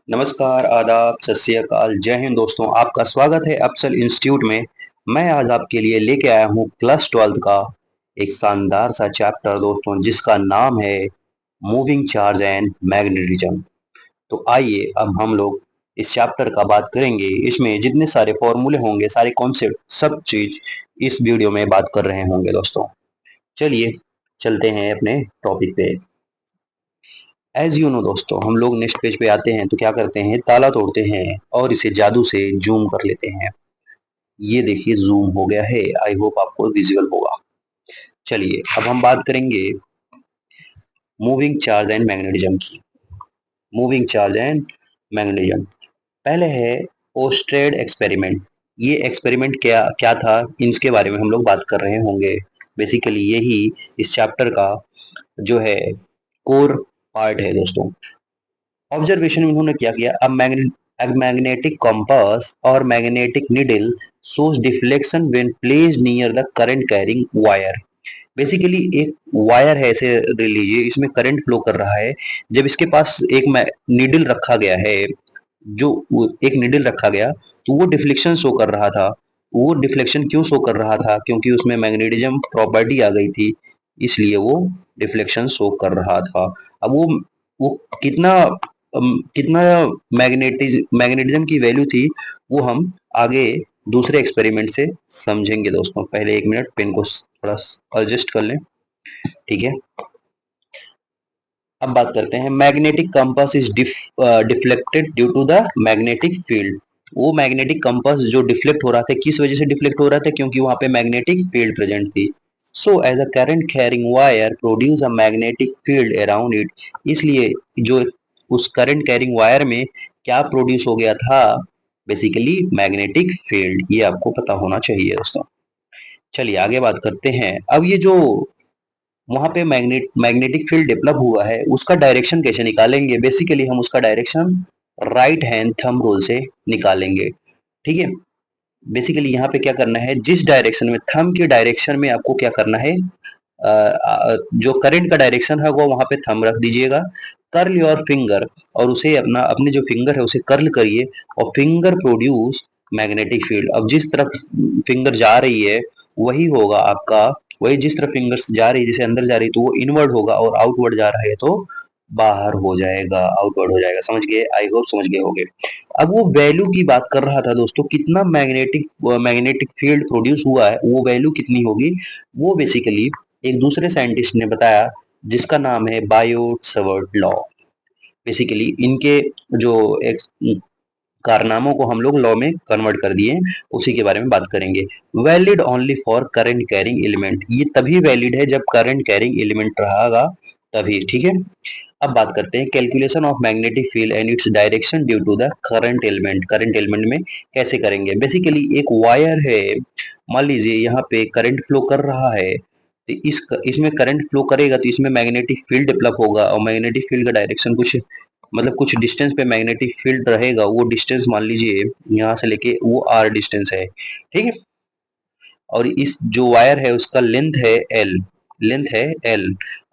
नमस्कार, आदाब, सत श्री अकाल, जय हिंद दोस्तों। आपका स्वागत है अफसल इंस्टीट्यूट में। मैं आज आपके लिए लेके आया हूँ क्लास 12th का एक शानदार सा चैप्टर दोस्तों, जिसका नाम है मूविंग चार्ज एंड मैग्नेटिज्म। तो आइए अब हम लोग इस चैप्टर का बात करेंगे। इसमें जितने सारे फॉर्मूले होंगे, सारे कॉन्सेप्ट, सब चीज इस वीडियो में बात कर रहे होंगे दोस्तों। चलिए चलते हैं अपने टॉपिक पे। एज यू नो दोस्तों, हम लोग नेक्स्ट पेज पे आते हैं तो क्या करते हैं, ताला तोड़ते हैं और इसे जादू से जूम कर लेते हैं। ये देखिए जूम हो गया है। आई होप आपको विजिबल होगा। चलिए अब हम बात करेंगे मूविंग चार्ज एंड मैग्नेटिज्म की। मूविंग चार्ज एंड मैग्नेटिज्म पहले है ओस्ट्रेड एक्सपेरिमेंट। ये एक्सपेरिमेंट क्या क्या था, इसके बारे में हम लोग बात कर रहे होंगे। बेसिकली यही इस चैप्टर का जो है कोर पार्ट है दोस्तों। ऑब्जर्वेशन में उन्होंने क्या किया, a magnetic compass or magnetic needle shows deflection when placed near the current carrying wire। Basically एक वायर है, ऐसे ले लीजिए, इसमें करंट फ्लो कर रहा है। जब इसके पास एक निडल रखा गया है, एक निडल रखा गया तो वो डिफ्लेक्शन शो कर रहा था। वो डिफ्लेक्शन क्यों शो कर रहा था? क्योंकि उसमें मैग्नेटिज्म प्रॉपर्टी आ गई थी, इसलिए वो डिफ्लेक्शन शो कर रहा था। अब वो कितना कितना मैग्नेटिज्म की वैल्यू थी, वो हम आगे दूसरे एक्सपेरिमेंट से समझेंगे दोस्तों। पहले एक मिनट पेन को थोड़ा एडजस्ट कर लें, ठीक है। अब बात करते हैं magnetic compass is deflected due to the magnetic field. वो मैग्नेटिक कंपास जो डिफ्लेक्ट हो रहा था, किस वजह से डिफ्लेक्ट हो रहा था? क्योंकि वहां पे मैग्नेटिक फील्ड प्रेजेंट थी। So as a current carrying wire produce a magnetic field around it. इसलिए जो उस करंट कैरिंग वायर में क्या प्रोड्यूस हो गया था? Basically magnetic field. ये आपको पता होना चाहिए दोस्तों। चलिए आगे बात करते हैं। अब ये जो वहां पे मैग्नेटिक फील्ड डेवलप हुआ है, उसका डायरेक्शन कैसे निकालेंगे? बेसिकली हम उसका direction right hand thumb rule से निकालेंगे, ठीक है। बेसिकली यहाँ पे क्या करना है, जिस डायरेक्शन में थंब के डायरेक्शन में आपको क्या करना है, जो करंट का डायरेक्शन है वो वहां पे थंब रख दीजिएगा। कर्ल योर फिंगर, और उसे अपने जो फिंगर है उसे कर्ल करिए, और फिंगर प्रोड्यूस मैग्नेटिक फील्ड। अब जिस तरफ फिंगर जा रही है वही होगा आपका, वही जिस तरफ फिंगर जा रही है, जैसे अंदर जा रही है तो वो इनवर्ड होगा, और आउटवर्ड जा रहा है तो बाहर हो जाएगा, आउटवर्ड हो जाएगा। समझ गए? आई होप समझ गए होंगे। अब वो वैल्यू की बात कर रहा था दोस्तों, कितना मैग्नेटिक फील्ड प्रोड्यूस हुआ है, वो वैल्यू कितनी होगी, वो बेसिकली एक दूसरे साइंटिस्ट ने बताया, जिसका नाम है बायोट सवर्ट लॉ। बेसिकली इनके जो एक कारनामों को हम लोग लॉ में कन्वर्ट कर दिए, उसी के बारे में बात करेंगे। Valid only for current carrying element. ये तभी वैलिड है जब करंट कैरिंग एलिमेंट रहेगा, तभी, ठीक है। अब बात करते हैं calculation of magnetic field and its direction due to the current element. Current element में कैसे करेंगे? बेसिकली एक वायर है, मान लीजिए यहाँ पे करंट फ्लो कर रहा है, तो इसमें करंट फ्लो करेगा तो इसमें मैग्नेटिक फील्ड डेवलप होगा, और मैग्नेटिक फील्ड का डायरेक्शन कुछ, मतलब कुछ डिस्टेंस पे मैग्नेटिक फील्ड रहेगा। वो डिस्टेंस मान लीजिए यहाँ से लेके वो आर डिस्टेंस है, ठीक है। और इस जो वायर है उसका लेंथ है एल, लेंथ है एल।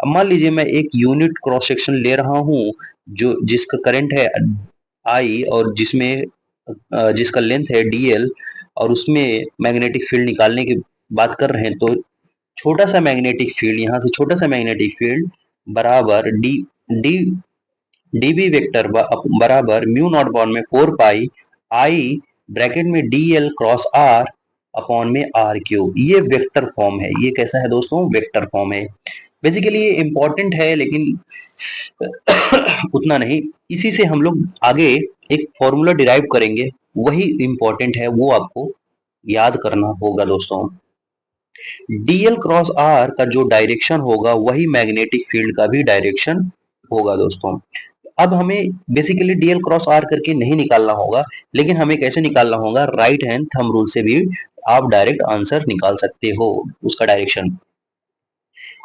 अब मान लीजिए मैं एक यूनिट क्रॉस सेक्शन ले रहा हूँ, जो जिसका करंट है आई, और जिसमें जिसका लेंथ है डीएल, और उसमें मैग्नेटिक फील्ड निकालने की बात कर रहे हैं, तो छोटा सा मैग्नेटिक फील्ड, यहाँ से छोटा सा मैग्नेटिक फील्ड बराबर डी डी डीबी वेक्टर बराबर म्यू नॉट बॉर्न में 4 पाई आई ब्रैकेट में d l cross r upon में आर क्यूब। ये वेक्टर फॉर्म है। ये कैसा है दोस्तों? वेक्टर फॉर्म है। बेसिकली ये इंपॉर्टेंट है, लेकिन उतना नहीं। इसी से हम लोग आगे एक फॉर्मूला डिराइव करेंगे, वही इंपॉर्टेंट है, वो आपको याद करना होगा दोस्तों। डीएल क्रॉस आर का जो डायरेक्शन होगा वही मैग्नेटिक फील्ड का भी डायरेक्शन होगा दोस्तों। अब हमें बेसिकली डीएल क्रॉस आर करके नहीं निकालना होगा, लेकिन हमें कैसे निकालना होगा, राइट हैंड थंब रूल से भी आप डायरेक्ट आंसर निकाल सकते हो, उसका डायरेक्शन।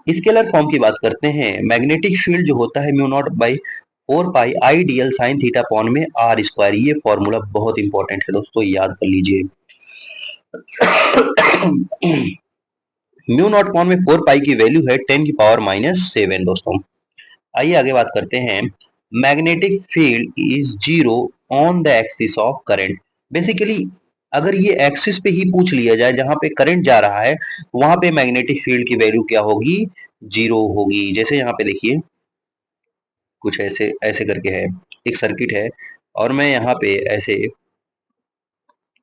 स्केलर फॉर्म की बात करते हैं। मैग्नेटिक फील्ड जो होता है mu naught by 4 pi I d l sine theta पॉन में आर स्क्वायर। ये फॉर्मूला बहुत इंपॉर्टेंट है दोस्तों, याद कर लीजिए। म्यू नॉट पॉन में 4 पाई की वैल्यू है 10 की पावर -7 दोस्तों। आइए आगे बात करते हैं। Magnetic field is zero on the axis of current. Basically अगर ये एक्सिस पे ही पूछ लिया जाए जहां पे करंट जा रहा है, वहां पे मैग्नेटिक फील्ड की वैल्यू क्या होगी, जीरो होगी। जैसे यहाँ पे देखिए कुछ ऐसे ऐसे करके है, एक सर्किट है और मैं यहाँ पे ऐसे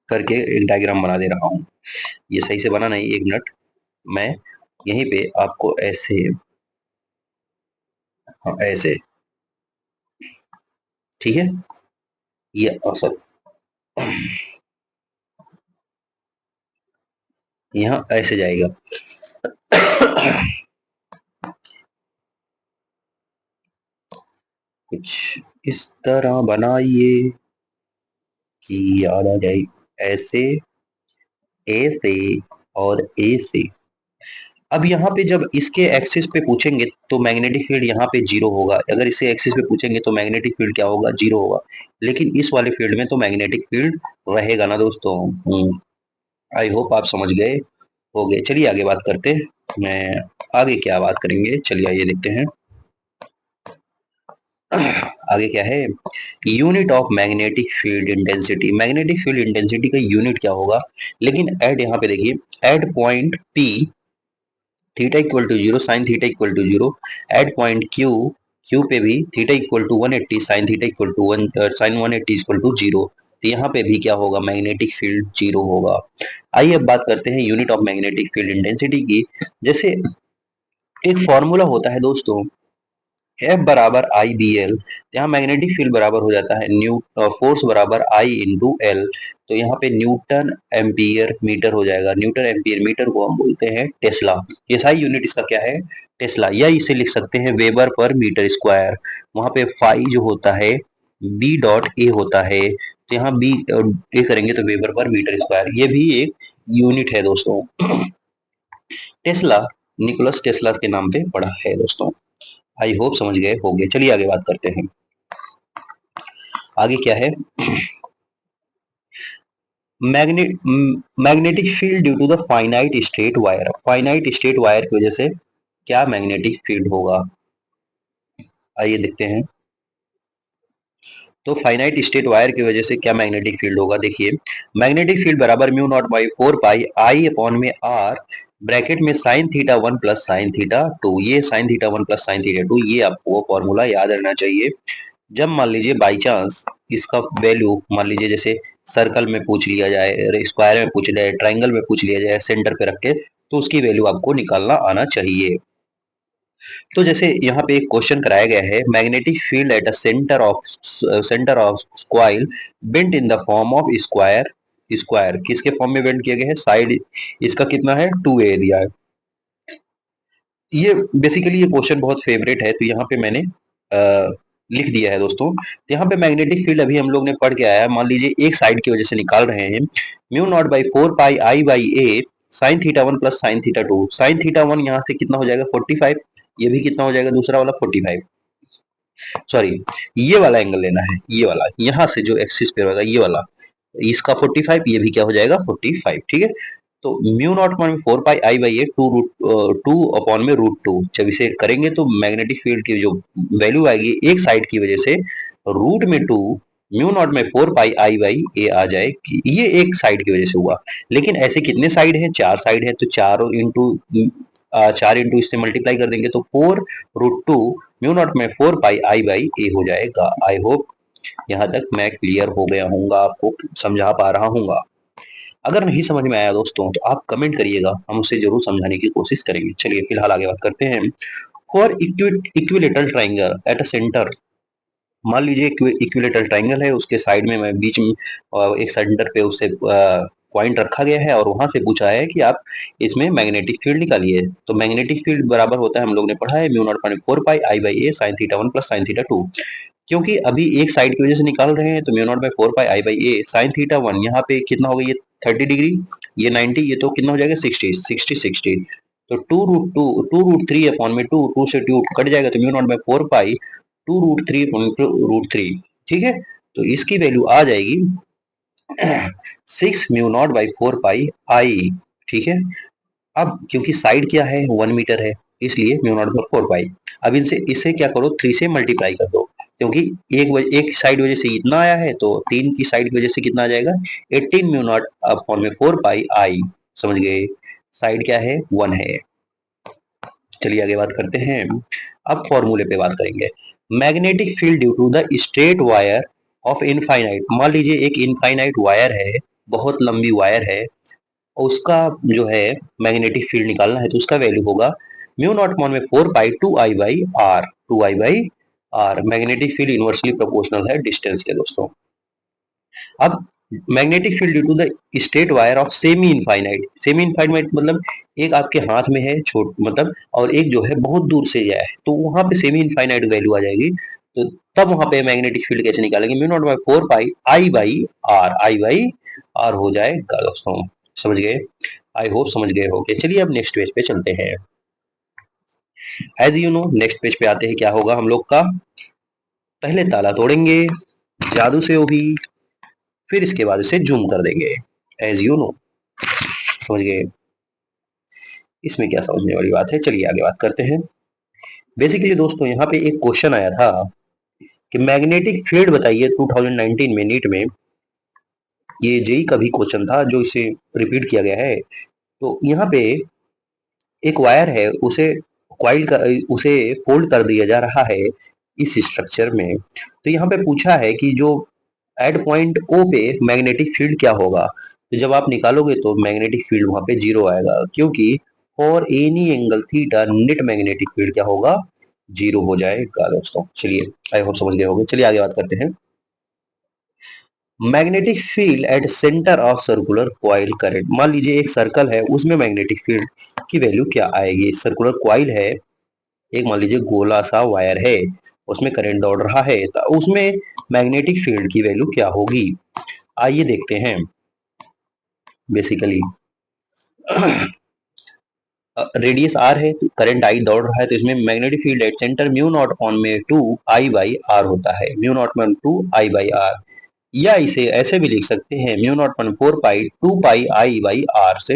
करके एक डायग्राम बना दे रहा हूँ। ये सही से बना नहीं, एक मिनट, मैं यहीं पे आपको ऐसे, हाँ ऐसे, ठीक है, ये औसत यहाँ ऐसे जाएगा। कुछ इस तरह बनाइए कि याद आ जाए, ऐसे, ए से और ए से। अब यहाँ पे जब इसके एक्सिस पे पूछेंगे तो मैग्नेटिक फील्ड यहाँ पे जीरो होगा, अगर इससे एक्सिस पे पूछेंगे तो मैग्नेटिक फील्ड क्या होगा, जीरो होगा। लेकिन इस वाले फील्ड में तो मैग्नेटिक फील्ड रहेगा ना दोस्तों। आई होप आप समझ गए हो गए। चलिए आगे बात करते हैं, मैं आगे क्या बात करेंगे, चलिए आइए देखते हैं। आगे क्या है, unit of magnetic field intensity. Magnetic field intensity का यूनिट क्या होगा, लेकिन एट यहाँ पे देखिए, at point P theta equal to zero sine theta equal to zero, at point Q, Q पे भी theta equal to 180 sine theta equal to one sine 180 equal to zero. तो यहाँ पे भी क्या होगा, मैग्नेटिक फील्ड जीरो होगा। आइए अब बात करते हैं unit of magnetic field intensity की। जैसे एक फॉर्मूला होता है दोस्तों, एफ बराबर आई बी एल, यहाँ मैग्नेटिक फील्ड बराबर हो जाता है न्यू फोर्स बराबर आई इंटू एल। तो यहाँ पे न्यूटन एम्पियर मीटर हो जाएगा, न्यूटन एम्पियर मीटर को हम बोलते हैं टेस्ला। ये सारी यूनिट इसका क्या है, टेस्ला, या इसे लिख सकते हैं वेबर पर मीटर स्क्वायर। वहां पे फाई जो होता है बी डॉट ए होता है, तो यहाँ बी ए करेंगे तो वेबर पर मीटर स्क्वायर, ये भी एक यूनिट है दोस्तों। टेस्ला निकोलस टेस्ला के नाम पे पड़ा है दोस्तों। आई होप समझ गए होंगे। चलिए आगे बात करते हैं। आगे क्या है, magnetic field due to the finite straight wire. Finite straight wire की वजह से क्या मैग्नेटिक फील्ड होगा, आइए देखते हैं। तो फाइनाइट स्टेट वायर की वजह से क्या मैग्नेटिक फील्ड होगा, देखिए मैग्नेटिक फील्ड बराबर mu naught by 4 pi I upon में आर, ब्रैकेट में sine theta 1 plus sine theta 2, ये sine theta 1 plus sine theta 2, ये आपको फॉर्मूला याद रहना चाहिए। जब मान लीजिए बाई चांस इसका वैल्यू मान लीजिए जैसे सर्कल में पूछ लिया जाए, स्क्वायर में पूछ लिया जाए, ट्राइंगल में पूछ लिया जाए, सेंटर पे रख के, तो उसकी वैल्यू आपको निकालना आना चाहिए। तो जैसे यहाँ पे एक क्वेश्चन कराया गया है, magnetic field at a centre of coil bent in the form of square, square किसके फॉर्म में बेंट किया गया है, साइड इसका कितना है 2a दिया है। ये बेसिकली ये क्वेश्चन बहुत फेवरेट है, तो यहाँ पे मैंने लिख दिया है दोस्तों। तो यहाँ पे मैग्नेटिक फील्ड अभी हम लोग ने पढ़ के आया है, मान लीजिए एक साइड की वजह से निकाल रहे हैं, mu naught by 4 pi I by A sine theta 1 plus sine theta 2, sine theta 1 यहाँ से कितना हो जाएगा 45, ये भी कितना हो जाएगा दूसरा वाला 45, सॉरी ये वाला एंगल लेना है, ये वाला यहाँ से जो एक्सिस पे होगा ये वाला, इसका 45, ये भी क्या हो जाएगा 45, ठीक है। तो म्यू नॉट अपॉन में 4 pi I by A to upon में √2, जब इसे करेंगे तो मैग्नेटिक फील्ड की जो वैल्यू आएगी एक साइड की वजह से √2 म्यू नॉट में 4 पाई आई बाई ए आ जाएगी, ये एक साइड की वजह से हुआ। लेकिन ऐसे कितने साइड है, 4 साइड है, तो 4 इंटू इससे मल्टीप्लाई कर देंगे तो 4√2 म्यू नॉट में 4 पाई आई बाई ए हो जाएगा। आई होप यहाँ तक मैं क्लियर हो गया हूँगा, आपको समझा पा रहा हूँगा। अगर नहीं समझ में आया दोस्तों तो आप कमेंट करिएगा, हम उसे जरूर समझाने की कोशिश करेंगे। चलिए फिलहाल आगे बात करते हैं। For equilateral triangle eight a centre, मान लीजिए इक्विलेटरल ट्राइंगल है, उसके साइड में मैं बीच में एक सेंटर पे उसे पॉइंट रखा गया है और वहां से पूछा है कि आप इसमें मैग्नेटिक फील्ड निकालिए। तो मैग्नेटिक फील्ड बराबर होता है, हम लोग ने पढ़ा है mu naught point 4 pi I by A sine theta 1 plus sine theta 2। क्योंकि अभी एक साइड की वजह से निकाल रहे हैं तो mu naught by 4 pi I by A sine theta 1 यहाँ पे कितना होगा, ये 30 डिग्री, ये 90, ये तो कितना हो जाएगा 60। तो 2√3 अपॉन में 2 से 2 कट जाएगा तो म्यू नॉट बाई 4 पाई 2√3 √3, ठीक है। तो इसकी वैल्यू आ जाएगी 6 म्यू नॉट बाई 4 पाई आई, ठीक है। अब क्योंकि साइड क्या है 1 मीटर है, इसलिए म्यू नॉट बाई 4 पाई। अब इनसे इसे क्या करो 3 से मल्टीप्लाई कर दो, क्योंकि एक साइड वजह से इतना आया है तो 3 की साइड की वजह से कितना आ जाएगा 18 म्यू नॉट अपॉन में 4 पाई आई। समझ गए, साइड क्या है 1 है। चलिए आगे बात करते हैं, अब फॉर्मूले पे बात करेंगे। Magnetic field due to the straight wire of infinite, मान लीजिए एक इनफाइनाइट वायर है, बहुत लंबी वायर है, उसका जो है मैग्नेटिक फील्ड निकालना है तो उसका वैल्यू होगा म्यू नॉट अपॉन में 4 pi 2 I by R, 2 I by R. Magnetic field inversely proportional है डिस्टेंस के दोस्तों। अब magnetic field due to the straight wire of semi infinite, semi infinite मतलब एक आपके हाथ में है छोट मतलब, और एक जो है बहुत दूर से गया है, तो वहां पे सेमी इनफाइनाइट वैल्यू आ जाएगी। तो तब वहां पे मैग्नेटिक फील्ड कैसे निकालेंगे, mu naught by 4 pi I by r, I by are हो जाएगा दोस्तों। समझ गए, आई होप समझ गए होंगे। चलिए अब नेक्स्ट पेज पे चलते हैं। As you know next page पे आते हैं, क्या होगा हम लोग का, पहले ताला तोड़ेंगे जादू से वो भी, फिर इसके बाद इसे जूम कर देंगे। एज यू नो, समझ गए, इसमें क्या समझने वाली बात है। चलिए आगे बात करते हैं। बेसिकली दोस्तों यहाँ पे एक क्वेश्चन आया था कि मैग्नेटिक फील्ड बताइए 2019 में नीट में, ये जेई का भी क्वेश्चन था जो इसे रिपीट किया गया है। तो यहाँ पे एक वायर है, उसे कॉइल का उसे फोल्ड कर दिया जा रहा है इस स्ट्रक्चर में। तो यहाँ पे पूछा है कि जो एट पॉइंट ओ पे मैग्नेटिक फील्ड क्या होगा। तो जब आप निकालोगे तो मैग्नेटिक फील्ड वहां पे जीरो आएगा, क्योंकि for any angle theta net magnetic field क्या होगा, जीरो हो जाएगा दोस्तों। चलिए आई होप समझ गए होंगे। चलिए आगे बात करते हैं। Magnetic field at centre of circular coil current, मान लीजिए एक सर्कल है उसमें मैग्नेटिक फील्ड की वैल्यू क्या आएगी। सर्कुलर कॉइल है, एक मान लीजिए गोला सा वायर है, उसमें करंट दौड़ रहा है, तो उसमें मैग्नेटिक फील्ड की वैल्यू क्या होगी, आइए देखते हैं। बेसिकली रेडियस आर है, करंट आई दौड़ रहा है, तो इसमें magnetic field at centre mu naught on में 2 आई बाई आर होता है, म्यू नॉट में 2 आई बाई आर। या इसे ऐसे भी लिख सकते हैं mu naught point 4 pi 2 pi I by r से,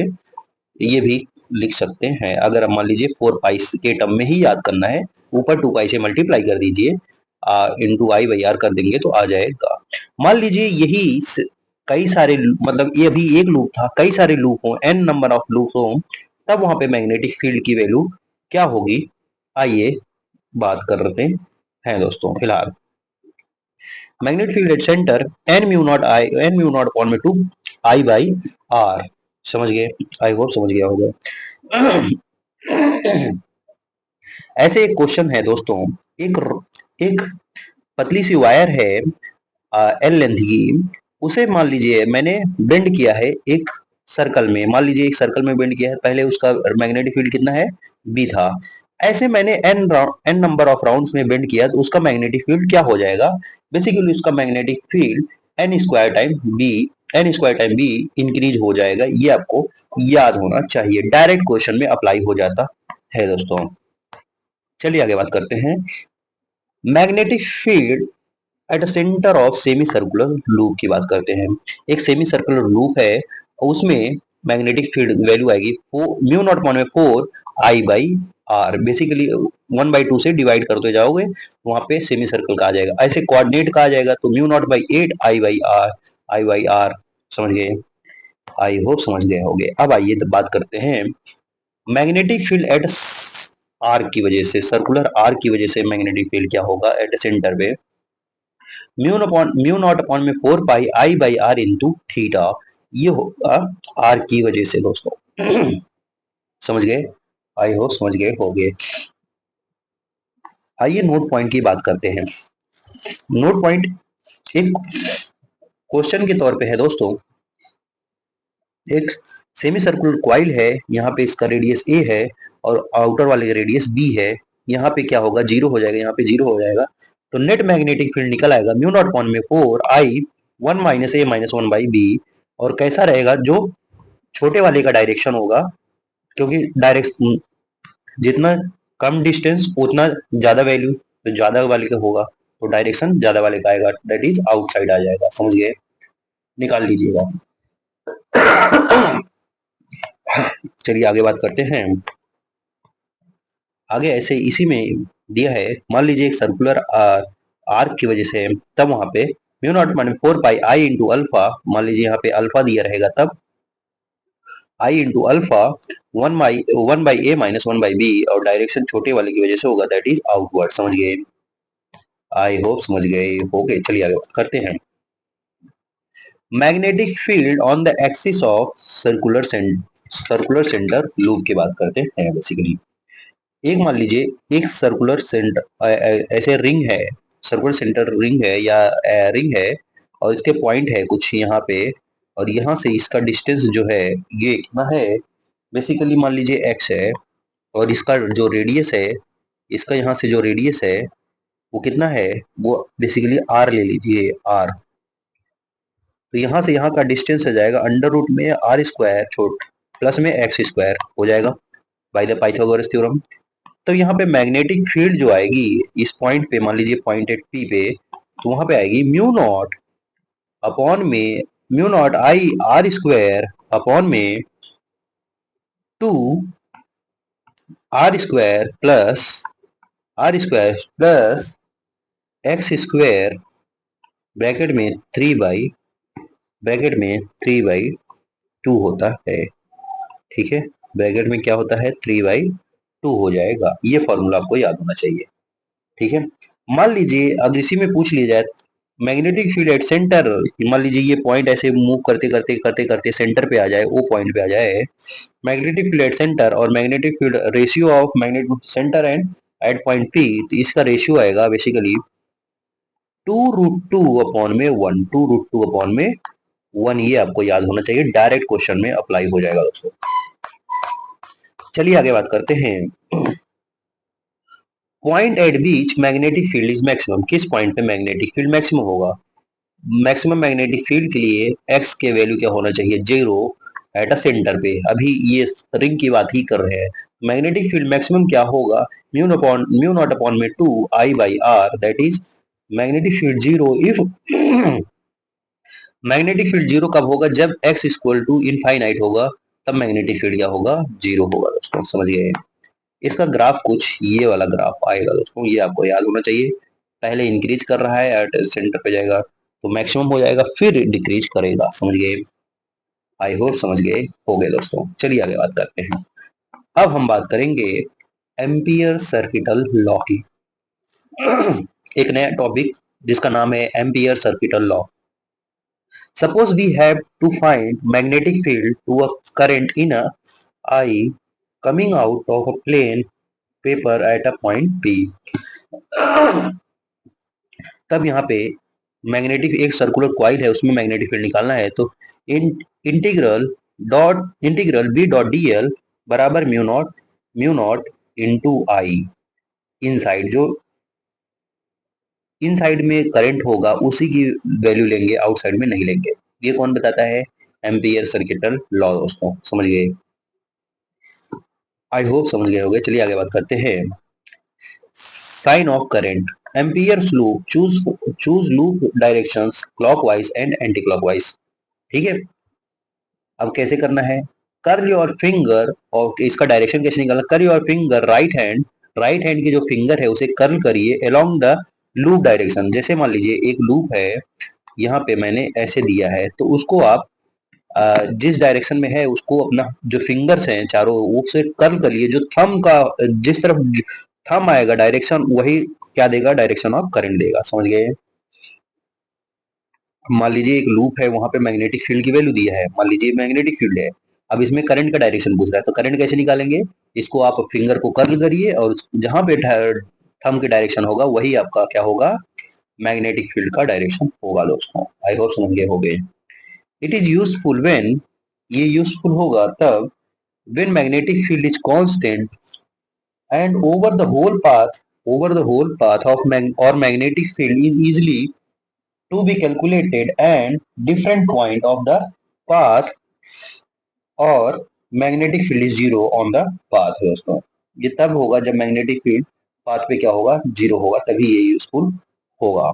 ये भी लिख सकते हैं। अगर मान लीजिए 4 पाई के टर्म में ही याद करना है, ऊपर 2 पाई से मल्टीप्लाई कर दीजिए, इंटू आई बाई आर कर देंगे तो आ जाएगा। मान लीजिए कई सारे मतलब ये अभी एक लूप था, कई सारे लूप हो, एन नंबर ऑफ लूप हो, तब वहां पे मैग्नेटिक फील्ड की वैल्यू क्या होगी, आइए बात करते हैं दोस्तों। फिलहाल magnetic field at centre n mu naught upon में 2 आई बाई आर। समझ गए, आई होप समझ गया होगा। ऐसे एक क्वेश्चन है दोस्तों, एक एक पतली सी वायर है एल लेंथ की, उसे मान लीजिए मैंने बेंड किया है एक सर्कल में, मान लीजिए एक सर्कल में बेंड किया है, पहले उसका मैग्नेटिक फील्ड कितना है बी था, ऐसे मैंने एन नंबर ऑफ राउंड्स में बेंड किया तो उसका मैग्नेटिक फील्ड क्या हो जाएगा। बेसिकली उसका magnetic field n square time B increase हो जाएगा, ये आपको याद होना चाहिए, डायरेक्ट क्वेश्चन में अप्लाई हो जाता है दोस्तों। चलिए आगे बात करते हैं। Magnetic field at centre of semi circular loop की बात करते हैं। एक सेमी सर्कुलर लूप है, उसमें मैग्नेटिक फील्ड वैल्यू आएगी म्यू नॉट वन में 4 आई बाई आर। बेसिकली 1/2 से डिवाइड करते जाओगे वहां पे सेमी सर्कल का आ जाएगा, ऐसे कोऑर्डिनेट का आ जाएगा तो mu naught by 8 I by r, I by r. समझ गए, आई होप समझ गए होंगे। अब आइए तो बात करते हैं मैग्नेटिक फील्ड एट आर की वजह से, सर्कुलर आर की वजह से मैग्नेटिक फील्ड क्या होगा एट सेंटर पे, म्यू नॉट अपॉन में 4 pi I by are into theta, ये होगा आर की वजह से दोस्तों। समझ गए, आई होप समझ गए होंगे। आइए नोट पॉइंट की बात करते हैं। नोट पॉइंट एक क्वेश्चन के तौर पे है दोस्तों, एक सेमी सर्कुलर क्वाइल है, यहाँ पे इसका रेडियस ए है और आउटर वाले का रेडियस बी है, यहाँ पे क्या होगा जीरो हो जाएगा, यहाँ पे जीरो हो जाएगा, तो नेट मैग्नेटिक फील्ड निकल आएगा म्यू नॉट पॉन में 4 I 1 minus a minus 1 by B. और कैसा रहेगा, जो छोटे वाले का डायरेक्शन होगा, क्योंकि डायरेक्शन जितना कम डिस्टेंस उतना ज्यादा वैल्यू, तो ज्यादा वाले का होगा तो डायरेक्शन ज्यादा वाले का आएगा, दैट इज आउटसाइड आ जाएगा। समझ गए, निकाल लीजिएगा। चलिए आगे बात करते हैं। आगे ऐसे इसी में दिया है, मान लीजिए एक सर्कुलर आर्क की वजह से, तब वहां पे म्यू नॉट माने 4 पाई आई इंटू अल्फा, मान लीजिए यहाँ पे अल्फा दिया रहेगा, तब I into alpha 1 by A minus 1 by B, और डायरेक्शन छोटे वाले की वजह से होगा, दैट इज आउटवर्ड। समझ गए? आई होप समझ गए। ओके, चलिए आगे बात करते हैं। Magnetic field on the axis of circular centre loop की बात करते हैं बेसिकली। एक मान लीजिए एक सर्कुलर सेंटर ऐसे रिंग है, सर्कुलर सेंटर रिंग है या रिंग है, और इसके पॉइंट है कुछ यहाँ पे, और यहाँ से इसका डिस्टेंस जो है ये कितना है, बेसिकली मान लीजिए एक्स है, और इसका जो रेडियस है, इसका यहाँ से जो रेडियस है वो कितना है, वो बेसिकली आर ले लीजिए, आर। तो यहाँ से यहाँ का डिस्टेंस हो जाएगा अंडर रूट में आर स्क्वायर छोट प्लस में एक्स स्क्वायर हो जाएगा बाय द पाइथागोरस थ्योरम। तो यहाँ पे मैग्नेटिक फील्ड जो आएगी इस पॉइंट पे, मान लीजिए पॉइंट एट पी पे, तो वहां पे आएगी म्यू नॉट अपॉन में mu naught I r square upon में 2 r square plus x square bracket में 3/2 होता है। ठीक है, ब्रैकेट में क्या होता है, 3/2 हो जाएगा। ये फॉर्मूला आपको याद होना चाहिए। ठीक है, मान लीजिए अब इसी में पूछ लिया जाए मैग्नेटिक फील्ड एट सेंटर, मान लीजिए ये पॉइंट ऐसे मूव करते करते करते करते सेंटर पे आ जाए, ओ पॉइंट पे आ जाए, मैग्नेटिक फील्ड एट सेंटर और magnetic field ratio of magnetic centre and at point P, तो इसका रेशियो आएगा बेसिकली 2√2/1, 2√2/1, ये आपको याद होना चाहिए, डायरेक्ट क्वेश्चन में अप्लाई हो जाएगा दोस्तों। चलिए आगे बात करते हैं। Point at which magnetic field is maximum, किस पॉइंट पे मैग्नेटिक फील्ड मैक्सिमम होगा? मैक्सिमम मैग्नेटिक फील्ड के लिए एक्स के वैल्यू क्या होना चाहिए, 0 एट अ सेंटर पे। अभी ये रिंग की बात ही कर रहे हैं। मैग्नेटिक फील्ड मैक्सिमम क्या होगा, म्यू नॉट अपॉन में 2 I/R, that is magnetic field 0 if magnetic field 0 कब होगा, जब x इक्वल टू इनफाइनाइट होगा, तब मैग्नेटिक फील्ड क्या होगा, 0 होगा दोस्तों। समझ गए? इसका ग्राफ कुछ ये वाला ग्राफ आएगा दोस्तों, ये आपको याद होना चाहिए। पहले इंक्रीज कर रहा है, एट सेंटर पे जाएगा तो मैक्सिमम हो जाएगा, फिर डिक्रीज करेगा। समझ गए? आई होप समझ गए हो गए दोस्तों। चलिए आगे बात करते हैं। अब हम बात करेंगे एम्पियर सर्किटल लॉ की। एक नया टॉपिक जिसका नाम है ampere circuital law. Suppose we have to find magnetic field to a current in a I coming out of a plane paper at a point P। तब यहाँ पे मैग्नेटिक एक सर्कुलर क्वाइल है, उसमें मैग्नेटिक फील्ड निकालना है, तो integral integral B dot D L बराबर mu naught into I. Inside जो इन साइड में करंट होगा उसी की वैल्यू लेंगे, आउटसाइड में नहीं लेंगे। ये कौन बताता है, एम्पियर सर्किटल लॉ दोस्तों। समझ गए? आई होप समझ गए होंगे। चलिए आगे बात करते हैं। Sign of current, ampere's loop, choose loop directions clockwise and anti clockwise. ठीक है, अब कैसे करना है, कर योर फिंगर, और इसका डायरेक्शन कैसे निकालना, कर योर फिंगर राइट हैंड की जो फिंगर है उसे कर्ल करिए अलोंग द लूप डायरेक्शन। जैसे मान लीजिए एक लूप है, यहाँ पे मैंने ऐसे दिया है, तो उसको आप जिस डायरेक्शन में है उसको अपना जो फिंगर्स हैं चारों वो से कर्ल करिए, जो थंब का जिस तरफ थंब आएगा डायरेक्शन, वही क्या देगा, डायरेक्शन ऑफ करंट देगा। समझ गए? मान लीजिए एक लूप है, वहां पे मैग्नेटिक फील्ड की वैल्यू दिया है, मान लीजिए मैग्नेटिक फील्ड है, अब इसमें करंट का डायरेक्शन पूछ रहा है, तो करंट कैसे निकालेंगे, इसको आप फिंगर को कर्ल करिए और जहां पे थंब की डायरेक्शन होगा वही आपका क्या होगा, मैग्नेटिक फील्ड का डायरेक्शन होगा दोस्तों। आई होप समझ गए हो गए। इट इज यूजफुल व्हेन, ये यूजफुल होगा तब, when magnetic field is constant and over the whole path of magnetic field is easily to be calculated, and different point of the path और magnetic field is zero on the path दोस्तों। ये तब होगा जब magnetic field path पे क्या होगा, zero होगा, तभी ये यूजफुल होगा।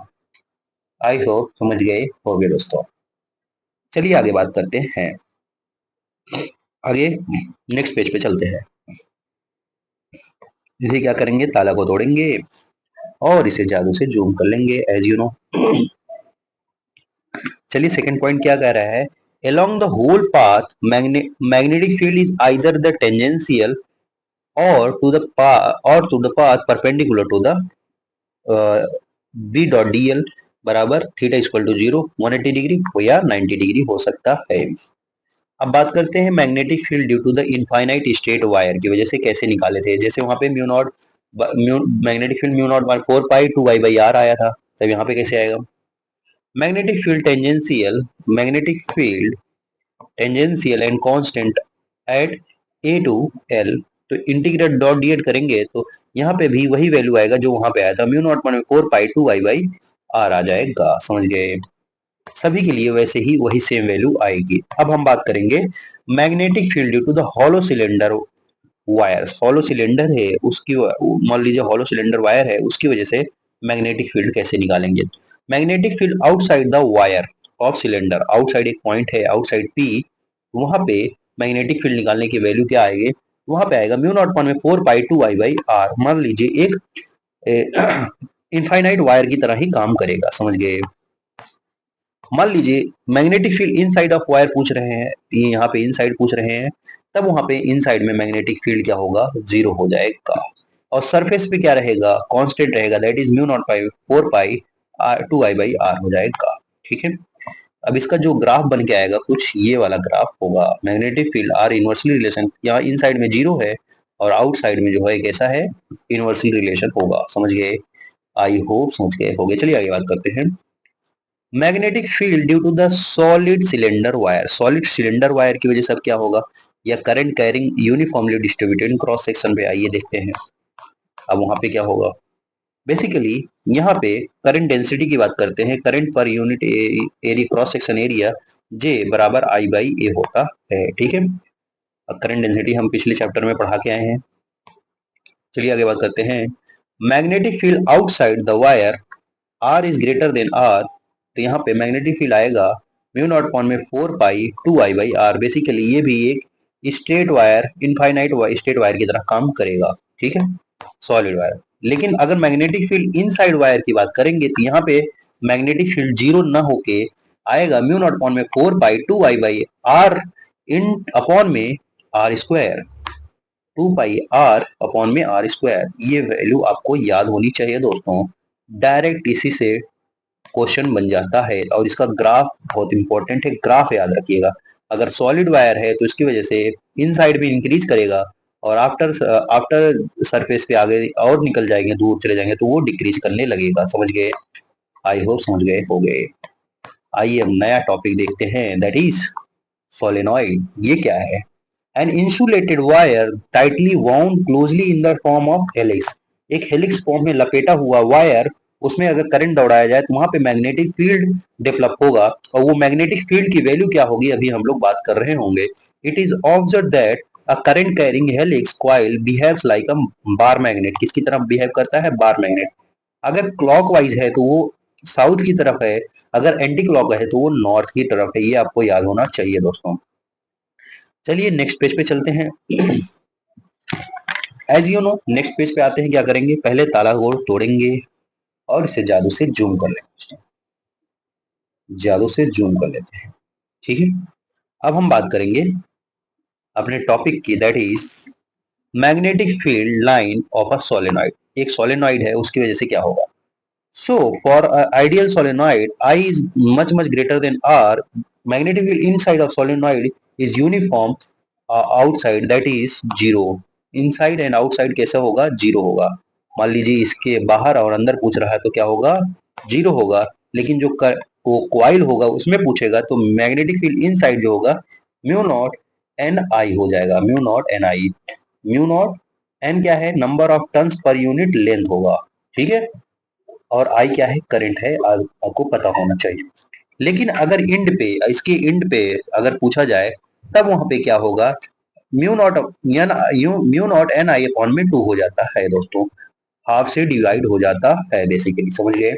आई होप समझ गए होगे दोस्तों। चलिए आगे बात करते हैं। आगे नेक्स्ट पेज पे चलते हैं। इसे क्या करेंगे, ताला को तोड़ेंगे, और इसे जादू से जूम कर लेंगे एज यू नो। चलिए सेकंड पॉइंट क्या कह रहा है, along the whole path magnetic field is either the tangential or to the path perpendicular to the b dot dl बराबर थीटा इक्वल टू 0 180 डिग्री हो या 90 डिग्री हो सकता है। अब बात करते हैं magnetic field due to the infinite straight wire की वजह से कैसे निकाले थे। जैसे वहां पे mu naught magnetic field mu naught by 4 pi 2 Y by R आया था, तब यहाँ पे कैसे आएगा। Magnetic field tangential magnetic field tangential and constant at a to L, तो इंटीग्रेट डॉट डी करेंगे तो यहाँ पे भी वही वैल्यू आएगा जो वहां पे आया था, म्यू नॉट में 4 पाई 2 वाई बाई आर आ जाएगा। समझ गए, सभी के लिए वैसे ही वही सेम वैल्यू आएगी। अब हम बात करेंगे magnetic field due to the hollow cylinder wires. Hollow cylinder है उसकी, मान लीजिए हॉलो सिलेंडर वायर है, उसकी वजह से मैग्नेटिक फील्ड कैसे निकालेंगे। Magnetic field outside the wire of cylinder, outside एक पॉइंट है आउटसाइड पी, वहां पे मैग्नेटिक फील्ड निकालने की वैल्यू क्या आएगी, वहां पे आएगा म्यू नॉट पॉइंट में 4 पाई 2 आई बाई आर। मान लीजिए एक इनफाइनाइट वायर की तरह ही काम करेगा। समझ गए, मान लीजिए magnetic field in side of wire पूछ रहे हैं, ये यहाँ पे इन साइड पूछ रहे हैं, तब वहां पे इन साइड में मैग्नेटिक फील्ड क्या होगा, 0 हो जाएगा। और सरफेस पे क्या रहेगा, कांस्टेंट रहेगा, that is mu naught pi 4 pi 2 I by are हो जाएगा। ठीक है, अब इसका जो ग्राफ बन के आएगा कुछ ये वाला ग्राफ होगा। Magnetic field R inversely relation, यहाँ इन साइड में 0 है और आउट साइड में जो है कैसा है, इनवर्सली रिलेशन होगा। समझ गए, आई होप समझ गए होंगे। चलिए आगे बात करते हैं। Magnetic field due to the solid cylinder wire, solid cylinder wire की वजह से अब क्या होगा, या current carrying uniformly distributed cross section पे, आइए देखते हैं अब वहां पे क्या होगा। बेसिकली यहाँ पे करंट डेंसिटी की बात करते हैं, करंट पर unit area cross section area J बराबर आई बाई ए होता है। ठीक है, करंट डेंसिटी हम पिछले चैप्टर में पढ़ा के आए हैं। चलिए आगे बात करते हैं। Magnetic field outside the wire R is greater than R, तो यहाँ पे मैग्नेटिक फील्ड आएगा म्यू नॉट पॉइंट में 4 pi 2 I by R. Basically ये भी एक straight wire infinite straight wire की तरह काम करेगा। ठीक है, सॉलिड वायर। लेकिन अगर मैग्नेटिक फील्ड इनसाइड वायर की बात करेंगे तो यहाँ पे मैग्नेटिक फील्ड 0 ना होके आएगा म्यू नॉट पॉइंट में 4 pi 2 I by R in upon में are square, 2 pi R upon में आर स्क्वायर। ये वैल्यू आपको याद होनी चाहिए दोस्तों, डायरेक्ट इसी से क्वेश्चन बन जाता है। और इसका ग्राफ बहुत इंपॉर्टेंट है, ग्राफ याद रखिएगा। अगर सॉलिड वायर है तो इसकी वजह से इन साइड भी इंक्रीज करेगा और आफ्टर आफ्टर सरफेस पे आगे और निकल जाएंगे, दूर चले जाएंगे तो वो डिक्रीज करने लगेगा। समझ गए, आई होप समझ गए हो गए। आइए अब नया टॉपिक देखते हैं, दैट इज सोलेनॉइड। ये क्या है, an insulated wire tightly wound closely in the form of helix, एक हेलिक्स फॉर्म में लपेटा हुआ वायर, उसमें अगर करंट दौड़ाया जाए तो वहां पे मैग्नेटिक फील्ड डेवलप होगा। और वो मैग्नेटिक फील्ड की वैल्यू क्या होगी अभी हम लोग बात कर रहे होंगे। It is observe that a current carrying helix coil behaves like a bar magnet, किसकी तरह बिहेव करता है, बार मैग्नेट। अगर क्लॉकवाइज है तो वो साउथ की तरफ है, अगर एंटी क्लॉक है तो वो नॉर्थ की तरफ है। ये आपको याद होना चाहिए दोस्तों। चलिए नेक्स्ट पेज पे चलते हैं। As you know next page पे आते हैं, क्या करेंगे, पहले ताला को तोड़ेंगे और इसे जादू से जूम कर लेंगे, जादू से जूम कर लेते हैं। ठीक है, अब हम बात करेंगे अपने टॉपिक की, that is magnetic field line of a solenoid. एक सोलेनॉइड है उसकी वजह से क्या होगा। So for ideal solenoid, I is much greater than R. Magnetic field inside of solenoid is uniform outside, that is 0. Inside and outside कैसा होगा, 0 होगा। मान लीजिए इसके बाहर और अंदर पूछ रहा है तो क्या होगा, 0 होगा। लेकिन जो वो कॉइल होगा उसमें पूछेगा तो मैग्नेटिक फील्ड इनसाइड जो होगा म्यू नॉट एन आई हो जाएगा, mu not an I. Mu not an क्या है, number of turns per unit length होगा। ठीक है, और आई क्या है, करंट है, आपको पता होना चाहिए। लेकिन अगर इंड पे, इसके इंड पे अगर पूछा जाए तब वहां पे क्या होगा, mu not an mu not an I upon में 2 हो जाता है दोस्तों, हाफ से डिवाइड हो जाता है बेसिकली। समझ गए,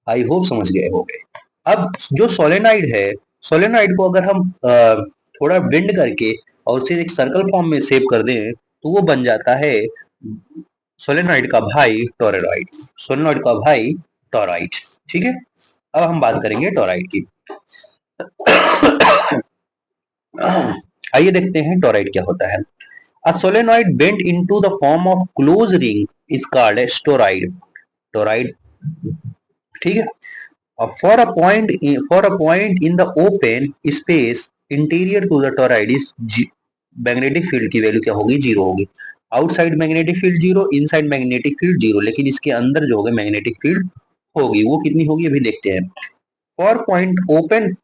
आई होप समझ गए हो गए। अब जो सोलेनाइड है, सोलेनाइड को अगर हम थोड़ा बेंड करके और उसे एक सर्कल फॉर्म में सेव कर दें तो वो बन जाता है सोलेनॉइड का भाई टोरॉइड, सोलेनॉइड का भाई टोरॉइड। ठीक है, अब हम बात करेंगे टोरॉइड की। आइए देखते हैं टोरॉइड क्या होता है। A solenoid bent into the form of closed ring is called a toroid. Toroid, ठीक है। अब for a point in the open space interior to the toroid is magnetic field की वैल्यू क्या होगी, जीरो होगी। Outside magnetic field zero, inside magnetic field zero, लेकिन इसके अंदर जो होगा मैग्नेटिक फील्ड होगी, वो कितनी होगी अभी देखते हैं। For point open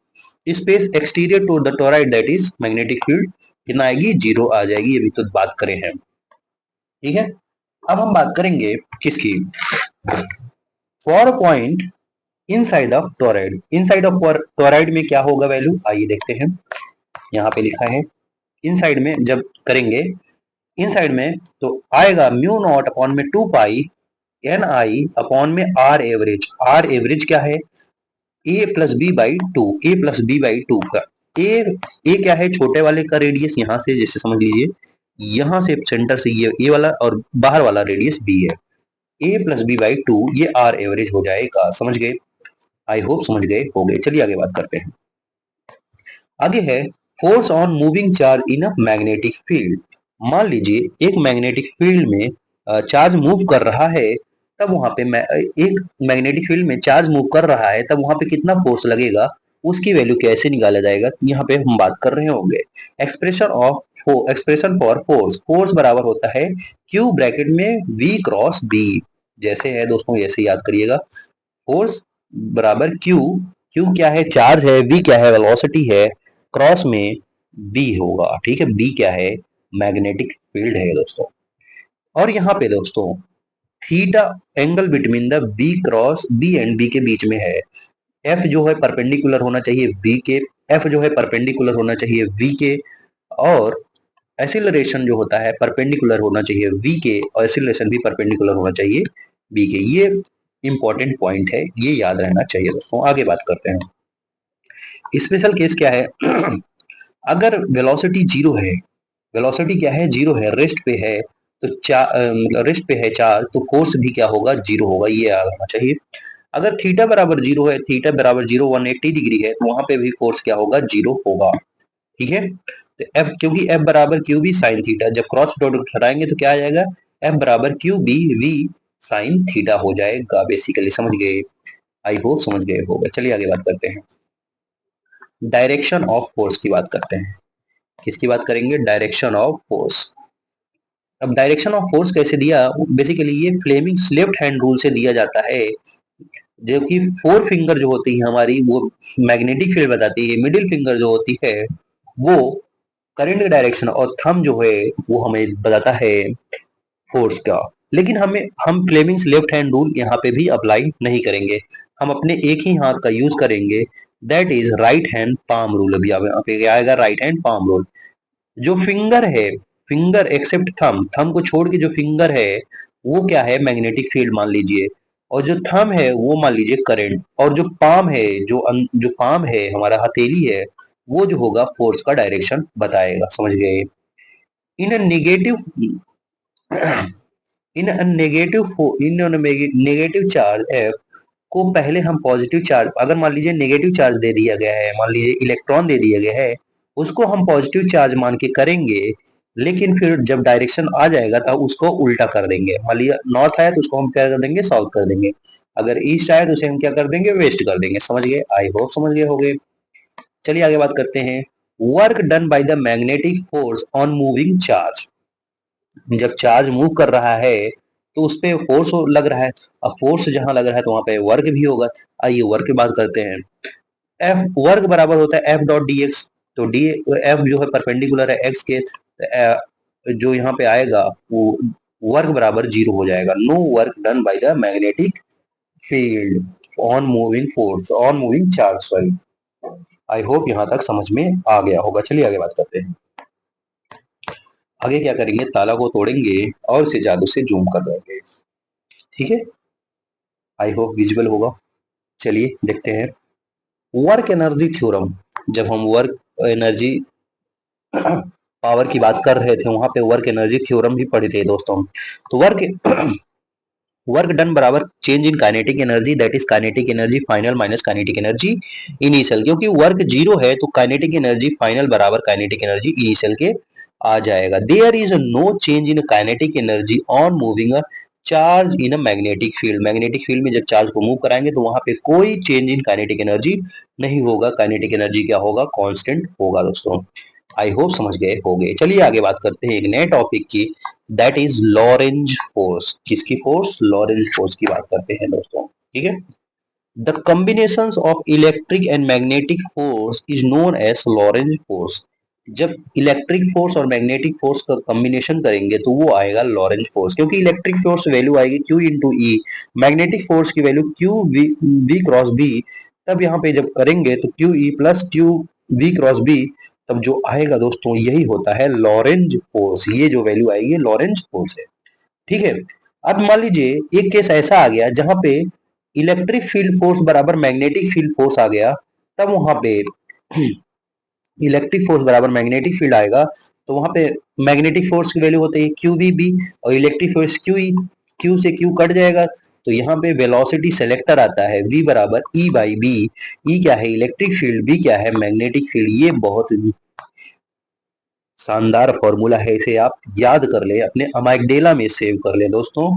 space exterior to the toroid that is magnetic field कितना आएगी, जीरो आ जाएगी, अभी तो बात करें हैं। ठीक है, अब हम बात करेंगे किसकी, for point inside of toroid. Inside of toroid में क्या होगा वैल्यू, आइए देखते हैं। यहाँ पे लिखा है इनसाइड में जब करेंगे, इनसाइड में तो आएगा म्यू नॉट अपॉन में 2 पाई एन आई अपॉन में आर एवरेज। आर एवरेज क्या है, A plus B by two, A plus B by two का ए क्या है, छोटे वाले का रेडियस यहाँ से जैसे समझ लीजिए, यहाँ से सेंटर से ये ए वाला और बाहर वाला रेडियस बी है, A plus B by to, ये आर एवरेज हो जाएगा। समझ गए, आई होप समझ गए हो गए। चलिए आगे बात करते हैं। आगे है force on moving charge in a magnetic field. मान लीजिए एक मैग्नेटिक फील्ड में चार्ज मूव कर रहा है, तब वहां पे एक मैग्नेटिक फील्ड में चार्ज मूव कर रहा है, तब वहां पे कितना फोर्स लगेगा, उसकी वैल्यू कैसे निकाला जाएगा, यहाँ पे हम बात कर रहे होंगे। एक्सप्रेशन फॉर फोर्स, फोर्स बराबर होता है क्यू ब्रैकेट में वी क्रॉस बी। जैसे है दोस्तों, ऐसे याद करिएगा, फोर्स बराबर क्यू, क्यू क्या है, चार्ज है, वी क्या है, वेलोसिटी है, क्रॉस में बी होगा। ठीक है, बी क्या है, मैग्नेटिक फील्ड है दोस्तों। और यहाँ पे दोस्तों theta angle between the B cross B and B के बीच में है। एफ जो है परपेंडिकुलर होना चाहिए वी के, एफ जो है परपेंडिकुलर होना चाहिए वी के, और एसिलरेशन जो होता है परपेंडिकुलर होना चाहिए वी के, और एसिलरेशन भी परपेंडिकुलर होना चाहिए बी के। ये इंपॉर्टेंट पॉइंट है, ये याद रहना चाहिए दोस्तों। आगे बात करते हैं, स्पेशल केस क्या है। अगर वेलोसिटी जीरो है, वेलोसिटी क्या है, जीरो है, रेस्ट पे है, तो रेस्ट पे है चार, तो फोर्स भी क्या होगा, जीरो होगा, ये याद आना चाहिए। अगर थीटा बराबर जीरो है, थीटा बराबर जीरो 180 डिग्री है, तो वहां पे भी फोर्स क्या होगा, जीरो होगा। ठीक है, तो एफ, क्योंकि एफ बराबर क्यू बी साइन थीटा, जब क्रॉस प्रोडक्ट हटाएंगे तो क्या आ जाएगा, एफ बराबर Q B V sine theta हो जाएगा। बेसिकली समझ गए, आई होप समझ गए होगा। चलिए आगे बात करते हैं, डायरेक्शन ऑफ फोर्स की बात करते हैं। किसकी बात करेंगे, डायरेक्शन ऑफ फोर्स। अब डायरेक्शन ऑफ फोर्स कैसे दिया, बेसिकली ये फ्लेमिंग्स लेफ्ट हैंड रूल से दिया जाता है, जो कि फोर फिंगर जो होती है हमारी, वो मैग्नेटिक फील्ड बताती है, मिडिल फिंगर जो होती है वो करंट डायरेक्शन, और थंब जो है वो हमें बताता है फोर्स का। लेकिन हम फ्लेमिंग्स लेफ्ट हैंड रूल यहाँ पे भी अप्लाई नहीं करेंगे, हम अपने एक ही हाथ का यूज करेंगे, that is right hand palm rule. अभी यहाँ पे क्या आएगा, राइट हैंड पाम रूल। जो फिंगर है, फिंगर एक्सेप्ट थंब, थंब को छोड़ के जो फिंगर है वो क्या है, मैग्नेटिक फील्ड मान लीजिए, और जो थंब है वो मान लीजिए करंट, और जो पाम है, जो पाम है हमारा हथेली है, वो जो होगा फोर्स का डायरेक्शन बताएगा। समझ गए, in negative in negative charge F को पहले हम पॉजिटिव चार्ज, अगर मान लीजिए नेगेटिव चार्ज दे दिया गया है, मान लीजिए इलेक्ट्रॉन दे दिया गया है, उसको हम पॉजिटिव चार्ज मान के करेंगे, लेकिन फिर जब डायरेक्शन आ जाएगा तब उसको उल्टा कर देंगे। मान लीजिए नॉर्थ आया तो उसको हम क्या कर देंगे, साउथ कर देंगे, अगर ईस्ट आया तो उसे हम क्या कर देंगे, वेस्ट कर देंगे। समझ गए, आई होप समझ गए हो गए। चलिए आगे बात करते हैं, work done by the magnetic force on moving charge. जब चार्ज मूव कर रहा है तो उस पे फोर्स लग रहा है, अब फोर्स जहां लग रहा है तो वहां पे वर्क भी होगा। आइए वर्क की बात करते हैं। एफ वर्क बराबर होता है एफ डॉट डी एक्स, तो डी एफ जो है परपेंडिकुलर है एक्स के, तो जो यहाँ पे आएगा वो वर्क बराबर जीरो हो जाएगा। No work done by the magnetic field on moving force, on moving charge, sorry. I hope यहाँ तक समझ में आ गया होगा। चलिए आगे बात करते हैं। आगे क्या करेंगे, ताला को तोड़ेंगे और इसे जादू से जूम कर देंगे। ठीक है, आई होप विजुअल होगा। चलिए देखते हैं, वर्क एनर्जी थ्योरम। जब हम वर्क एनर्जी पावर की बात कर रहे थे, वहां पे वर्क एनर्जी थ्योरम भी पढ़े थे दोस्तों। तो वर्क वर्क डन बराबर change in kinetic energy, that is kinetic energy final minus kinetic energy initial. क्योंकि वर्क जीरो है तो काइनेटिक एनर्जी फाइनल बराबर काइनेटिक एनर्जी इनिशियल के आ जाएगा। There is no change in kinetic energy on moving a charge in a magnetic field. Magnetic field में जब charge को मूव कराएंगे तो वहां पे कोई चेंज इन काइनेटिक एनर्जी नहीं होगा। काइनेटिक एनर्जी क्या होगा, कांस्टेंट होगा दोस्तों। आई होप समझ गए होंगे। चलिए आगे बात करते हैं एक नए टॉपिक की, दैट इज लॉरेंज फोर्स। किसकी फोर्स, लॉरेंज फोर्स की बात करते हैं दोस्तों, ठीक है। The combination of electric and magnetic force is known as Lorentz force. जब इलेक्ट्रिक फोर्स और मैग्नेटिक फोर्स का कॉम्बिनेशन करेंगे तो वो आएगा लॉरेंज फोर्स। क्योंकि इलेक्ट्रिक फोर्स वैल्यू आएगी Q into E, magnetic force की वैल्यू वी क्रॉस बी। तब यहाँ पे जब करेंगे तो Q E plus Q we cross B, तब जो आएगा दोस्तों यही होता है लॉरेंज फोर्स। ये जो वैल्यू आएगी लॉरेंज फोर्स है, ठीक है। अब मान लीजिए एक केस ऐसा आ गया जहां पे इलेक्ट्रिक फील्ड फोर्स बराबर मैग्नेटिक फील्ड फोर्स आ गया, तब वहां पे इलेक्ट्रिक फोर्स बराबर मैग्नेटिक फील्ड आएगा, तो वहां पे मैग्नेटिक फोर्स की वैल्यू होती है क्यू वी बी, और electric force Q E, Q से क्यू कट जाएगा, तो यहाँ पे वेलोसिटी सेलेक्टर आता है v बराबर ई बाई बी। ई क्या है, इलेक्ट्रिक फील्ड, बी क्या है, मैग्नेटिक फील्ड। ये बहुत शानदार फॉर्मूला है, इसे आप याद कर ले, अपने अमाइगडेला में सेव कर ले दोस्तों।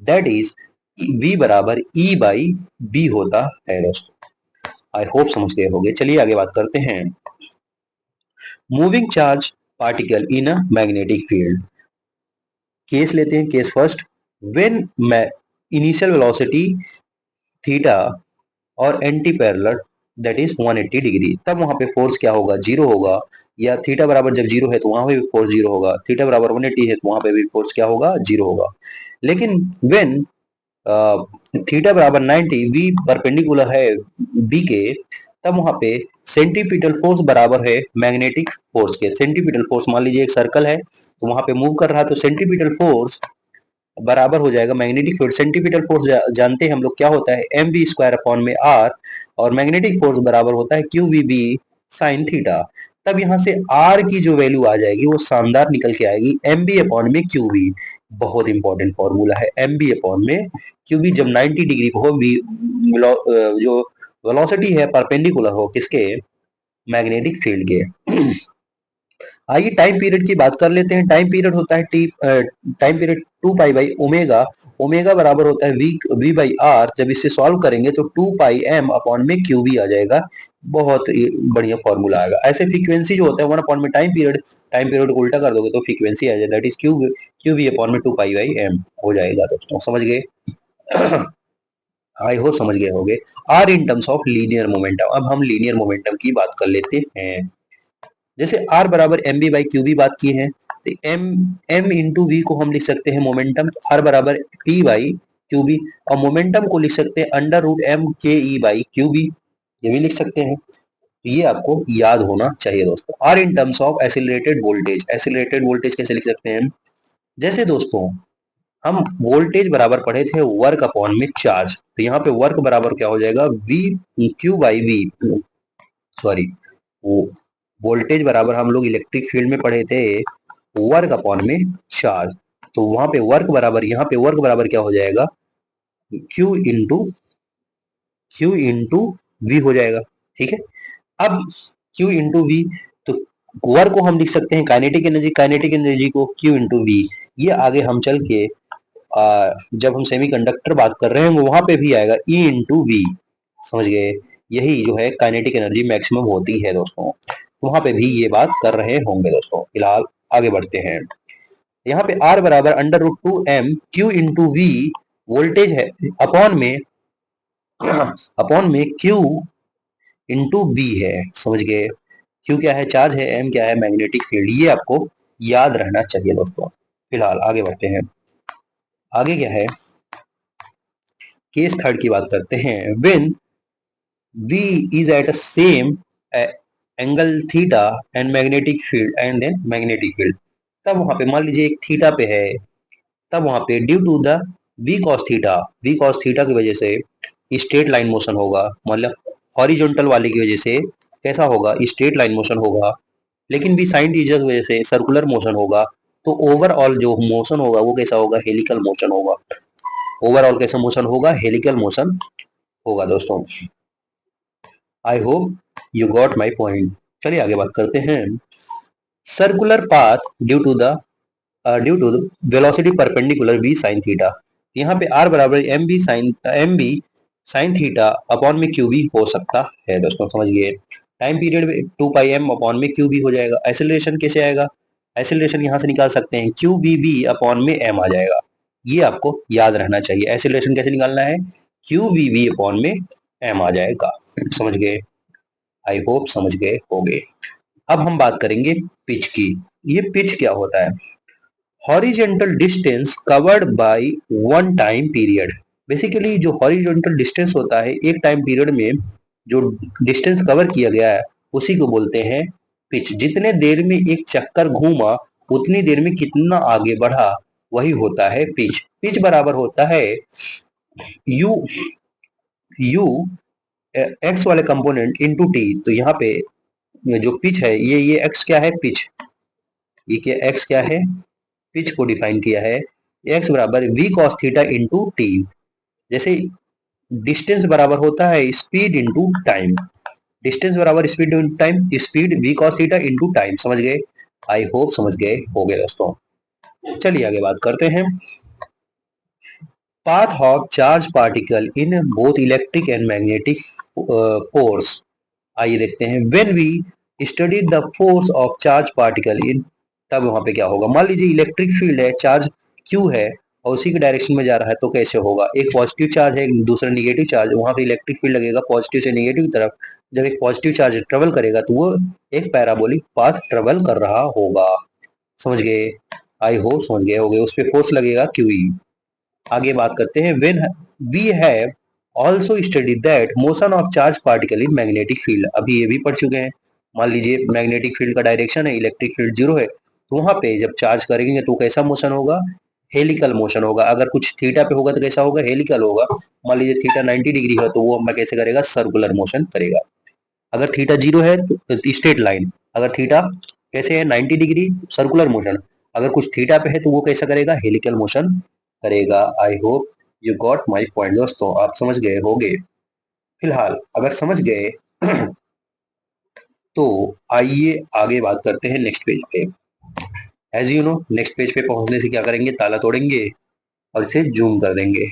दैट इज v बराबर ई बाई बी होता है दोस्तों। आई होप समझ गए होंगे। चलिए आगे बात करते हैं, moving charge particle in a magnetic field. Case लेते हैं, case first, when initial velocity theta और anti parallel that is 180 degree, तब वहां पे फोर्स क्या होगा, जीरो होगा। या थीटा बराबर जब जीरो है तो वहां पे भी फोर्स जीरो होगा, थीटा बराबर 180 है तो वहां पे भी फोर्स क्या होगा, जीरो होगा। लेकिन व्हेन थीटा बराबर 90, वी परपेंडिकुलर है बी के, तब वहां पे सेंट्रीपिटल फोर्स बराबर है मैग्नेटिक फोर्स के। सेंट्रीपिटल फोर्स मान लीजिए एक सर्कल है तो वहां पे मूव कर रहा है, तो सेंट्रीपिटल फोर्स बराबर हो जाएगा मैग्नेटिक फील्ड। सेंट्रीपिटल फोर्स जानते हैं हम लोग क्या होता है, एम वी स्क्वायर अपॉन में आर, और मैग्नेटिक फोर्स बराबर होता है Q V B sine theta. तब यहाँ से आर की जो वैल्यू आ जाएगी वो शानदार निकल के आएगी, एम बी अपॉन में क्यू वी। बहुत इंपॉर्टेंट फॉर्मूला है, एम बी अपॉन में क्यू वी जब 90 डिग्री पे हो, जो वेलोसिटी है परपेंडिकुलर हो किसके, मैग्नेटिक फील्ड के। आइए टाइम पीरियड की बात कर लेते हैं। टाइम पीरियड होता है time period 2 pi by omega. Omega बराबर होता है वी बाई आर। जब इसे सॉल्व करेंगे तो 2 पाई एम अपॉन में क्यू वी आ जाएगा। बहुत बढ़िया फॉर्मूला आएगा। ऐसे फ्रीक्वेंसी जो होता है 1 अपॉन में टाइम पीरियड को उल्टा कर दोगे तो फ्रीक्वेंसी आ जाएगा, that is Q V upon में 2 पाई बाई एम हो जाएगा दोस्तों, समझ गए। आई होप समझ गए होंगे। R in terms of linear momentum. अब हम लीनियर मोमेंटम की बात कर लेते हैं। जैसे आर बराबर M B by Q B बात की है, तो एम एम इंटू वी को हम लिख सकते हैं मोमेंटम, आर बराबर पी बाई क्यू बी। और मोमेंटम को लिख सकते हैं अंडर रूट एम के ई बाई क्यू बी, ये भी लिख सकते हैं। तो ये आपको याद होना चाहिए दोस्तों। R in terms of accelerated voltage. Accelerated voltage कैसे लिख सकते हैं, जैसे दोस्तों हम वोल्टेज बराबर पढ़े थे वर्क अपॉन में चार्ज, तो यहाँ पे वर्क बराबर क्या हो जाएगा, V Q by V, sorry, वो वोल्टेज बराबर हम लोग इलेक्ट्रिक फील्ड में पढ़े थे वर्क अपॉन में चार्ज। तो वहां पे वर्क बराबर, यहाँ पे वर्क बराबर क्या हो जाएगा, क्यू इंटू वी हो जाएगा, ठीक है। अब क्यू इंटू वी, तो वर्क को हम लिख सकते हैं काइनेटिक एनर्जी को क्यू इंटू वी। ये आगे हम चल के जब हम सेमीकंडक्टर बात कर रहे हैं वहां पे भी आएगा ई इंटू वी, समझ गए। यही जो है काइनेटिक एनर्जी मैक्सिमम होती है दोस्तों, तो वहां पे भी ये बात कर रहे होंगे दोस्तों। फिलहाल आगे बढ़ते हैं। यहाँ पे आर बराबर under root 2 M Q into V voltage है, अपॉन में क्यू इंटू बी है, समझ गए। क्यू क्या है, चार्ज है, एम क्या है, मैग्नेटिक फील्ड। ये आपको याद रहना चाहिए दोस्तों। फिलहाल आगे बढ़ते हैं। आगे क्या है, केस थर्ड की बात करते हैं। When V is at a same angle theta and magnetic field and then magnetic field, तब वहां पे मान लीजिए एक थीटा पे है, तब वहां पे due to the V cos theta की वजह से स्ट्रेट लाइन मोशन होगा, मतलब हॉरिजॉन्टल वाले की वजह से कैसा होगा, स्ट्रेट लाइन मोशन होगा। लेकिन भी साइन थीटा की वजह से सर्कुलर मोशन होगा, तो ओवरऑल जो मोशन होगा वो कैसा होगा, हेलिकल मोशन होगा। ओवरऑल कैसा मोशन होगा, हेलिकल मोशन होगा दोस्तों। I hope you got my point. चलिए आगे बात करते हैं। Circular path due to velocity perpendicular v sin theta. यहाँ पे r बराबर M B sine theta upon में क्यू बी हो सकता है दोस्तों, समझ गए। टाइम पीरियड में 2 पाई m अपॉन में क्यू बी हो जाएगा। एक्सेलरेशन कैसे आएगा, एक्सेलरेशन यहाँ से निकाल सकते हैं, क्यू बी बी अपॉन में m आ जाएगा। ये आपको याद रहना चाहिए। एक्सेलरेशन कैसे निकालना है, क्यू बी बी अपॉन में m आ जाएगा, समझ गए। आई होप समझ गए होंगे। अब हम बात करेंगे पिच की। ये पिच क्या होता है, horizontal distance covered by one time period. Basically जो हॉरिजेंटल डिस्टेंस होता है एक टाइम पीरियड में जो डिस्टेंस कवर किया गया है उसी को बोलते हैं पिच। जितने देर में एक चक्कर घूमा उतनी देर में कितना आगे बढ़ा वही होता है पिच। पिच बराबर होता है यू यू एक्स वाले कंपोनेंट इनटू टी। तो यहाँ पे जो पिच है ये एक्स क्या है, पिच। ये क्या एक्स क्या है, पिच को डिफाइन किया है, एक्स बराबर V cos theta into T. जैसे डिस्टेंस बराबर होता है स्पीड इंटू टाइम, डिस्टेंस बराबर speed into time, speed V cos theta into time, समझ गए। आई होप समझ गए हो गए दोस्तों। चलिए आगे बात करते हैं। Path of charge particle in both electric and magnetic force. आइए देखते हैं। When we study the force of charge particle in, तब वहां पे क्या होगा। मान लीजिए इलेक्ट्रिक फील्ड है, चार्ज क्यू है और उसी के डायरेक्शन में जा रहा है, तो कैसे होगा। एक पॉजिटिव चार्ज है, एक दूसरा निगेटिव चार्ज, वहां पे इलेक्ट्रिक फील्ड लगेगा पॉजिटिव से निगेटिव की तरफ। जब एक पॉजिटिव चार्ज ट्रेवल करेगा तो वो एक पैराबोलिक पाथ ट्रेवल कर रहा होगा, समझ गए। आई होप समझ गए हो गए। उस पर फोर्स लगेगा क्यू। आगे बात करते हैं। When we have also study that motion of charge particle in magnetic field. अभी ये भी पढ़ चुके हैं। मान लीजिए मैग्नेटिक फील्ड का डायरेक्शन है, इलेक्ट्रिक फील्ड जीरो है, तो वहां पे जब चार्ज करेंगे तो कैसा मोशन होगा, हेलिकल मोशन होगा। अगर कुछ थीटा पे होगा तो कैसा होगा, हेलिकल होगा। मान लीजिए थीटा 90 डिग्री है तो वो हमें कैसे करेगा, सर्कुलर मोशन करेगा। अगर थीटा जीरो है तो स्ट्रेट लाइन। अगर थीटा कैसे है 90 डिग्री, सर्कुलर मोशन। अगर कुछ थीटा पे है तो वो कैसा करेगा, हेलिकल मोशन करेगा। आई hope you got my point दोस्तों, आप समझ गए होगे। फिलहाल अगर समझ गए तो आइए आगे बात करते हैं नेक्स्ट पेज पे। As you know next page पे पहुंचने से क्या करेंगे, ताला तोड़ेंगे और इसे जूम कर देंगे।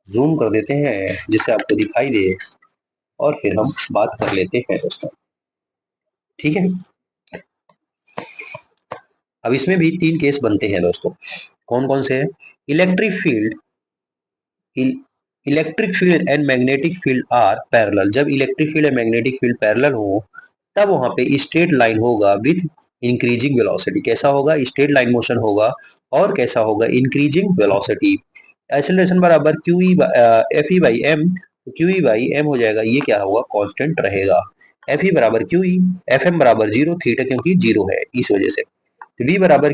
जूम कर देते हैं जिससे आपको दिखाई दे और फिर हम बात कर लेते हैं दोस्तों, ठीक है। अब इसमें भी 3 केस बनते हैं दोस्तों। कौन कौन से हैं, electric field, electric field and magnetic field are parallel. जब electric field and magnetic field parallel हो तब वहां पे स्ट्रेट लाइन होगा विथ इंक्रीजिंग वेलोसिटी। कैसा होगा, स्ट्रेट लाइन मोशन होगा और कैसा होगा, इंक्रीजिंग वेलोसिटी। एक्सेलरेशन बराबर Q E F E by M, Q E by M हो जाएगा, ये क्या होगा, कांस्टेंट रहेगा। एफ ई बराबर क्यू ई, एफ एम बराबर जीरो, थीटा क्योंकि जीरो है इस वजह से। तो वी बराबर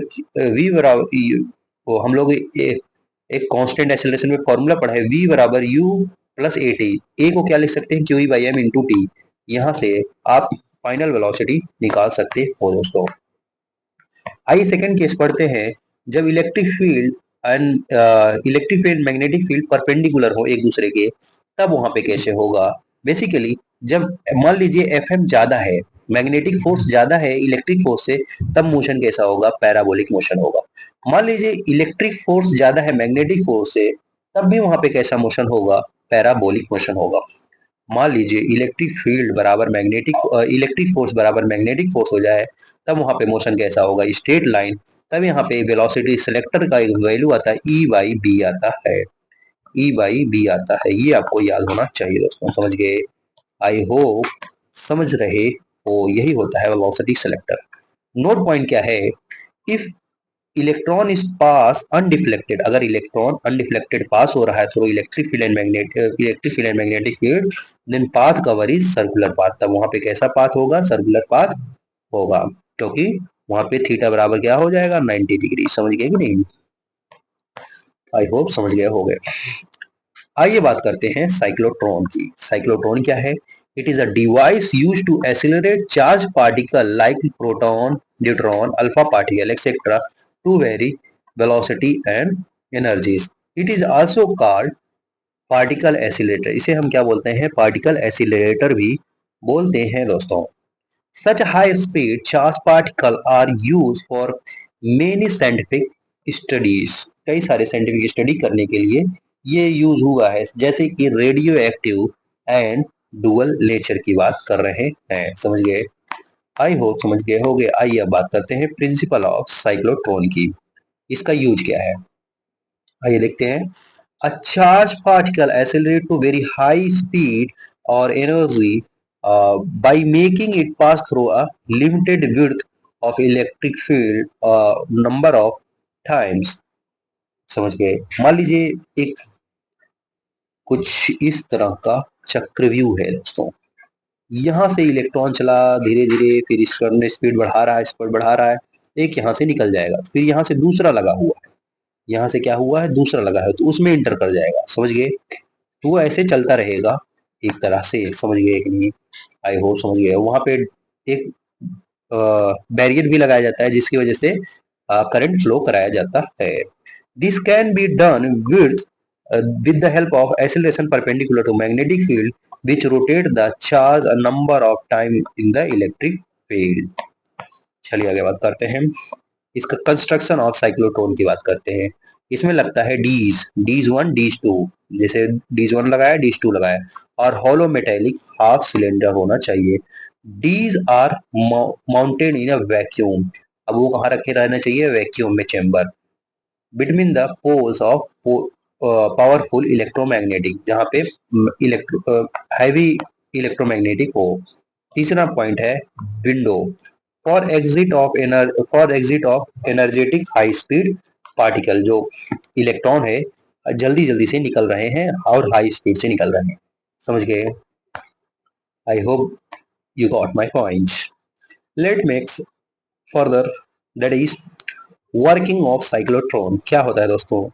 वो हम लोग एक कांस्टेंट एक्सेलरेशन में फॉर्मूला पढ़ा है, वी बराबर U plus A T. A को क्या लिख सकते हैं, Q E by M into T. यहाँ से आप फाइनल वेलोसिटी निकाल सकते हो दोस्तों। आइए सेकंड केस पढ़ते हैं। जब electric field magnetic field perpendicular हो एक दूसरे के, तब वहां पे कैसे होगा। बेसिकली जब मान लीजिए एफ एम ज्यादा है, मैग्नेटिक फोर्स ज्यादा है इलेक्ट्रिक फोर्स से, तब मोशन कैसा होगा, पैराबोलिक मोशन होगा। मान लीजिए इलेक्ट्रिक फोर्स ज्यादा है मैग्नेटिक फोर्स से, तब भी वहां पे कैसा मोशन होगा, पैराबोलिक मोशन होगा। मान लीजिए इलेक्ट्रिक फील्ड बराबर मैग्नेटिक इलेक्ट्रिक फोर्स बराबर मैग्नेटिक फोर्स हो जाए, तब वहां पे मोशन कैसा होगा, स्ट्रेट लाइन। तब यहाँ पे वेलोसिटी सिलेक्टर का एक वैल्यू आता है ई बाई बी आता है, ई बाई बी आता है। ये आपको याद होना चाहिए दोस्तों, समझ गए। आई होप समझ रहे हो, यही होता है वेलोसिटी सिलेक्टर। नोट पॉइंट क्या है, if electron is pass undeflected, अगर इलेक्ट्रॉन अनडिफ्लेक्टेड पास हो रहा है through electric field and magnetic field, then path cover is circular path. तब वहां पे कैसा पाथ होगा, सर्कुलर पाथ होगा, क्योंकि वहां पे थीटा बराबर क्या हो जाएगा, 90 डिग्री। समझ गए कि नहीं, आई होप समझ गए हो गए। आइए बात करते हैं साइक्लोट्रॉन की। साइक्लोट्रॉन क्या है, It is a device used to accelerate charged particle like proton, neutron, alpha particle, etc. to vary velocity and energies. It is also called particle accelerator. इसे हम क्या बोलते हैं? पार्टिकल एक्सीलरेटर भी बोलते हैं दोस्तों. Such high speed charged particles are used for many scientific studies. कई सारे साइंटिफिक स्टडी करने के लिए ये यूज हुआ है, जैसे कि radio active and dual nature की बात कर रहे हैं. समझ गए? आई होप समझ गए होंगे. आइए अब बात करते हैं प्रिंसिपल ऑफ साइक्लोट्रॉन की. इसका यूज क्या है? आइए देखते हैं. A charged particle accelerates to very high speed or energy by making it pass through a limited width of electric field number of times. समझ गए? मान लीजिए एक कुछ इस तरह का चक्रव्यूह है दोस्तों. यहाँ से इलेक्ट्रॉन चला धीरे धीरे, फिर इसने स्पीड बढ़ा रहा है, स्पीड बढ़ा रहा है, एक यहाँ से निकल जाएगा, फिर यहाँ से दूसरा लगा हुआ है, यहाँ से क्या हुआ है? दूसरा लगा है, तो उसमें इंटर कर जाएगा. समझ गए? तो वो ऐसे चलता रहेगा एक तरह से. समझ गए कि नहीं? आई होप समझ गए. वहां पे एक बैरियर भी लगाया जाता है जिसकी वजह से करंट फ्लो कराया जाता है. This can be done with the help of acceleration perpendicular to magnetic field which rotate the charge a number of time in the electric field. चलिए आगे बात करते हैं. इसका कंस्ट्रक्शन ऑफ साइक्लोट्रॉन की बात करते हैं. इसमें लगता है डीज वन डीज टू, जैसे डीज वन लगाया डीज टू लगाया, और हॉलो मेटेलिक हाफ सिलेंडर होना चाहिए. Dees are mounted in a vacuum. अब वो कहाँ रखे रहना चाहिए? वैक्यूम में, chamber between the poles of powerful electromagnetic, जहाँ पे इलेक्ट्रो हैवी इलेक्ट्रोमैग्नेटिक हो. तीसरा पॉइंट है window for exit of energetic high speed particle. जो इलेक्ट्रॉन है जल्दी जल्दी से निकल रहे हैं और हाई स्पीड से निकल रहे हैं. समझ गए? I hope you got my point. Let makes further, that is working of cyclotron. क्या होता है दोस्तों?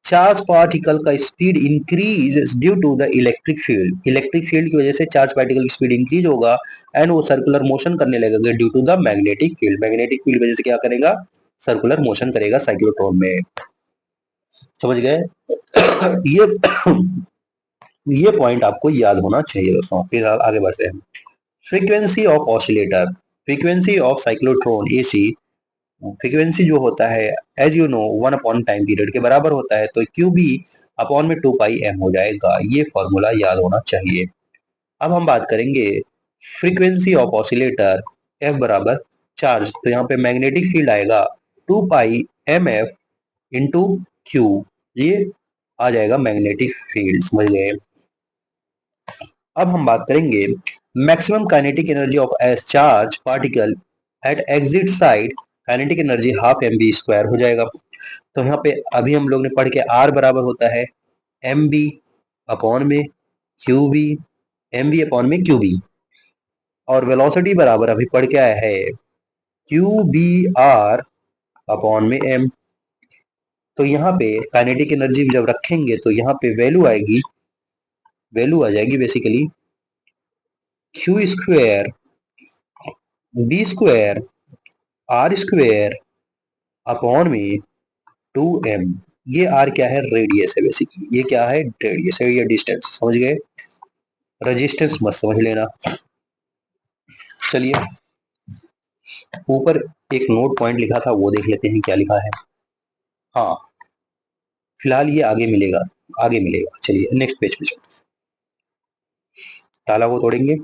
चार्ज पार्टिकल का speed increase due to the electric field. Electric field की वजह से चार्ज पार्टिकल की स्पीड इंक्रीज होगा एंड वो सर्कुलर मोशन करने लगेगा due to the magnetic field. Magnetic field की वजह से क्या करेगा? सर्कुलर मोशन करेगा साइक्लोट्रॉन में. समझ गए? ये पॉइंट आपको याद होना चाहिए दोस्तों. फिर आगे बढ़ते हैं. Frequency of oscillator. Frequency of cyclotron AC, frequency जो होता है as you know 1 time period के बराबर होता है, तो क्यू बी अपॉन में 2 पाई एम हो जाएगा. ये फॉर्मूला याद होना चाहिए. अब हम बात करेंगे फ्रीक्वेंसी ऑफ ऑसिलेटर एफ बराबर चार्ज, तो यहाँ पे मैग्नेटिक फील्ड आएगा 2 पाई एम एफ इंटू क्यू. ये आ जाएगा मैग्नेटिक फील्ड. समझ गए? अब हम बात करेंगे maximum kinetic energy of as charge particle at exit side. Kinetic energy half M B square हो जाएगा. तो यहाँ पे अभी हम लोग ने पढ़ के आर बराबर होता है एम बी अपॉन में Q B, M B upon में क्यू बी, और वेलोसिटी बराबर अभी पढ़ के आया है क्यू बी आर अपॉन में एम. तो यहाँ पे काइनेटिक एनर्जी जब रखेंगे तो यहाँ पे वैल्यू आ जाएगी basically Q square B square R square upon में 2m. ये आर क्या है? रेडियस है बेसिकली. ये क्या है? रेडियस है, ये डिस्टेंस. समझ गए? रेजिस्टेंस मत समझ लेना. चलिए ऊपर एक नोट पॉइंट लिखा था वो देख लेते हैं क्या लिखा है. हाँ, फिलहाल ये आगे मिलेगा, आगे मिलेगा. चलिए नेक्स्ट पेज पे चलते हैं. ताला को तोड़ेंगे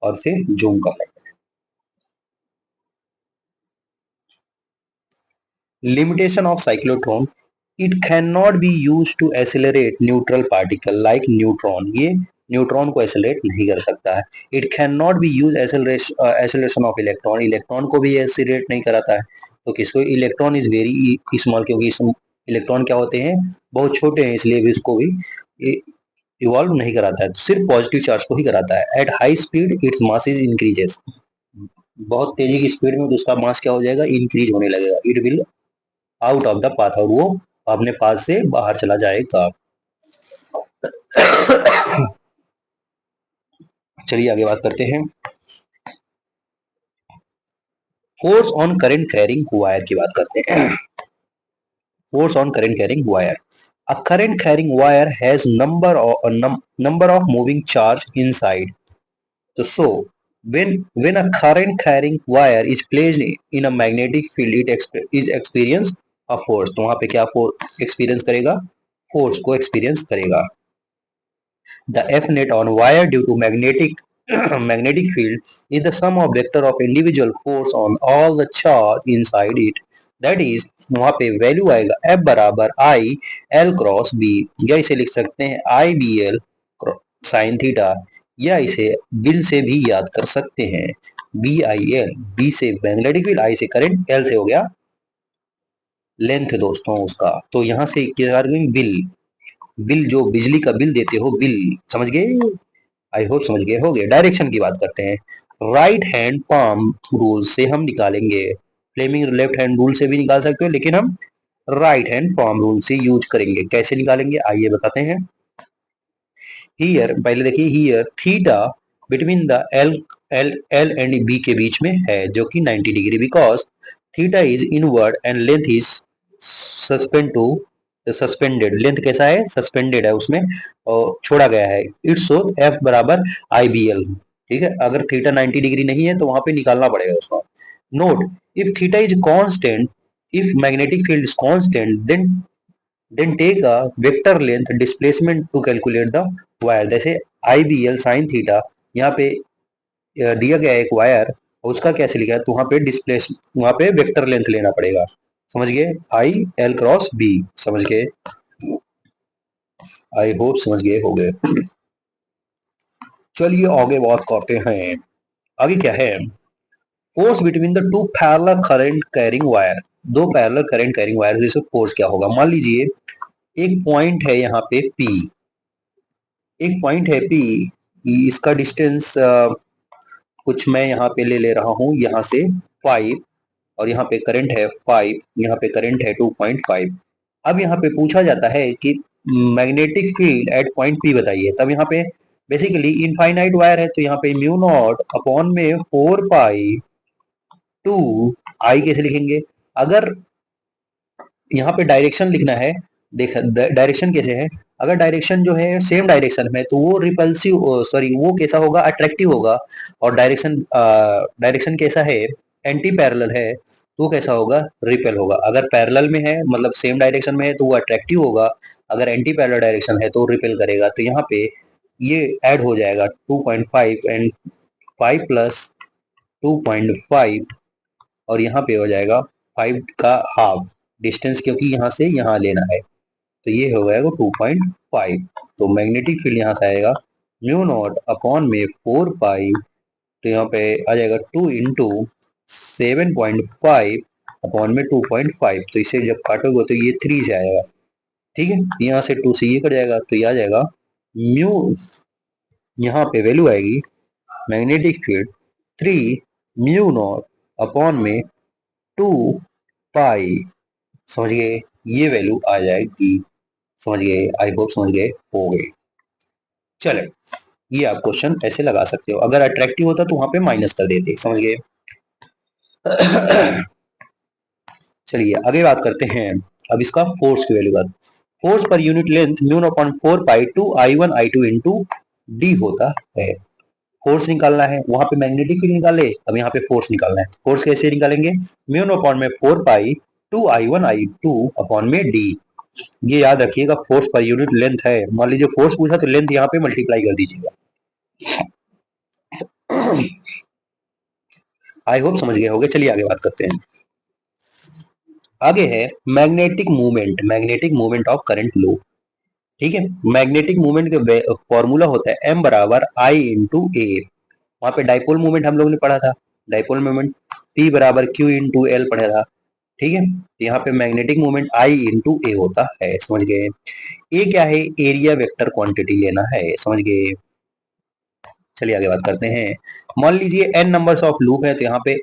और से जूम कर लेंगे. Limitation of cyclotron. It can not be use to accelerate neutral particle like neutron. ये न्यूट्रॉन को एसिलरेट नहीं कर सकता है. It can not be use acceleration of electron. Electron को भी एसिलेट नहीं कराता है. तो किसको? इलेक्ट्रॉन इज वेरी स्मॉल, क्योंकि इलेक्ट्रॉन क्या होते हैं? बहुत छोटे हैं, इसलिए भी इसको भी इवॉल्व नहीं कराता है. तो सिर्फ पॉजिटिव चार्ज को ही कराता है. At high speed its mass is increases. बहुत तेजी की स्पीड में तो उसका मास क्या हो जाएगा? इंक्रीज होने लगेगा. It will out of the path, और वो अपने पाथ से बाहर चला जाएगा. चलिए आगे बात करते हैं, force on current carrying wire की बात करते हैं। Force on current carrying wire, a current carrying wire has number of moving charge inside. So when a current carrying wire is placed in a magnetic field, is experience a force. तो वहां पे क्या force experience करेगा, force को experience करेगा। The F net on wire due to magnetic magnetic field is the sum of vector of individual force on all the charge inside it. That is, वहां पे value आएगा F बराबर I L cross B, या इसे लिख सकते हैं I B L sine theta, या इसे बिल से भी याद कर सकते हैं बी आई एल, बी से मैग्नेटिक फील्ड, आई से करंट, एल से हो गया लेंथ दोस्तों उसका। तो यहाँ से क्या बिल, बिल जो बिजली का बिल देते हो बिल, समझ गए, आई होप समझ गए होगे। डायरेक्शन की बात करते हैं, राइट हैंड पाम रूल से हम निकालेंगे, फ्लेमिंग लेफ्ट हैंड रूल से भी निकाल सकते हो, लेकिन हम राइट हैंड पाम रूल से यूज करेंगे। कैसे निकालेंगे आइए बताते हैं। हियर पहले देखिए, here theta between the L L L and B के बीच में है जो कि 90 degree, because theta is inward and length is suspend to suspended, length कैसा है सस्पेंडेड है उसमें और छोड़ा गया है। इट्स सो एफ बराबर आई बी एल, ठीक है। अगर थीटा 90 डिग्री नहीं है तो वहां पे निकालना पड़ेगा उसको। Note, if theta is constant, if magnetic field is constant, then take a vector length displacement to calculate the wire. जैसे I B L sine theta, यहाँ पे दिया गया एक वायर, उसका कैसे लिखा है तो वहां पे डिस्प्लेस, वहां पे वेक्टर लेंथ लेना पड़ेगा, समझ गए, आई एल क्रॉस बी, समझ गए, आई होप समझ गए हो गए। चलिए आगे बात करते हैं, आगे क्या है, force between the two parallel current carrying wire, दो पैरेलल करंट कैरिंग वायर जैसे फोर्स क्या होगा। मान लीजिए एक पॉइंट है यहाँ पे P, एक पॉइंट है P, इसका डिस्टेंस कुछ मैं यहाँ पे ले ले रहा हूँ यहाँ से 5, और यहाँ पे करंट है 5, यहाँ पे करंट है 2.5। अब यहाँ पे पूछा जाता है कि magnetic field eight point P बताइए। तब यहाँ पे बेसिकली इनफाइनाइट वायर है तो यहाँ पे म्यू नॉट अपॉन में 4 पाई टू आई कैसे लिखेंगे। अगर यहाँ पे डायरेक्शन लिखना है, देख डायरेक्शन कैसे है, अगर डायरेक्शन जो है सेम डायरेक्शन में तो वो रिपल्सिव, सॉरी वो कैसा होगा अट्रैक्टिव होगा, और डायरेक्शन डायरेक्शन कैसा है एंटी पैरेलल है तो वो कैसा होगा रिपेल होगा। अगर पैरेलल में है मतलब सेम डायरेक्शन में है तो वो अट्रैक्टिव होगा, अगर एंटी पैरेलल डायरेक्शन है तो रिपेल करेगा। तो यहाँ पे ये ऐड हो जाएगा 2.5 एंड 5 प्लस 2.5, और यहाँ पे हो जाएगा 5 का हाफ डिस्टेंस, क्योंकि यहाँ से यहाँ लेना है तो ये हो जाएगा 2.5। तो मैग्नेटिक फील्ड यहाँ से आएगा म्यू नॉट अपॉन में 4 पाई, तो यहाँ पे आ जाएगा 2 इंटू 7.5 अपॉन में 2.5, तो इसे जब काटोगे तो ये 3 से आएगा, ठीक है। यहाँ से 2 से ये कट जाएगा तो ये आ जाएगा म्यू, यहाँ पे वैल्यू आएगी magnetic field 3 mu naught upon में 2 पाई, समझ गए, ये वैल्यू आ जाएगी, समझ गए, आई होप समझ गए हो गए। चले, ये आप क्वेश्चन ऐसे लगा सकते हो, अगर अट्रैक्टिव होता तो वहां पे माइनस कर देते, समझ गए। चलिए आगे बात करते हैं, अब इसका फोर्स की वैल्यू बात, force per unit length mu upon 4 pi two I one I two into D होता है। फोर्स निकालना है, वहां पे मैग्नेटिक फील्ड निकाले, अब यहाँ पे फोर्स निकालना है। फोर्स कैसे निकालेंगे, म्यू अपॉन में 4 pi two I one I two upon में डी। ये याद रखिएगा फोर्स पर यूनिट लेंथ है, मान लीजिए फोर्स पूछा तो लेंथ यहाँ पे मल्टीप्लाई कर दीजिएगा। आई होप समझ गए होंगे। चलिए आगे बात करते हैं, आगे है magnetic movement, magnetic movement of current लो, ठीक है। मैग्नेटिक मूवमेंट का फॉर्मूला होता है m बराबर आई इंटू ए, वहां पे डाइपोल मूवमेंट हम लोग ने पढ़ा था, डाइपोल मूवमेंट p बराबर q इंटू एल पढ़ा था, ठीक है। तो यहाँ पे मैग्नेटिक मूवमेंट आई इंटू ए होता है, समझ गए। ए क्या है, एरिया वेक्टर क्वांटिटी लेना है, समझ गए। चलिए आगे बात करते हैं, मान लीजिए n नंबर्स ऑफ लूप है तो यहाँ पे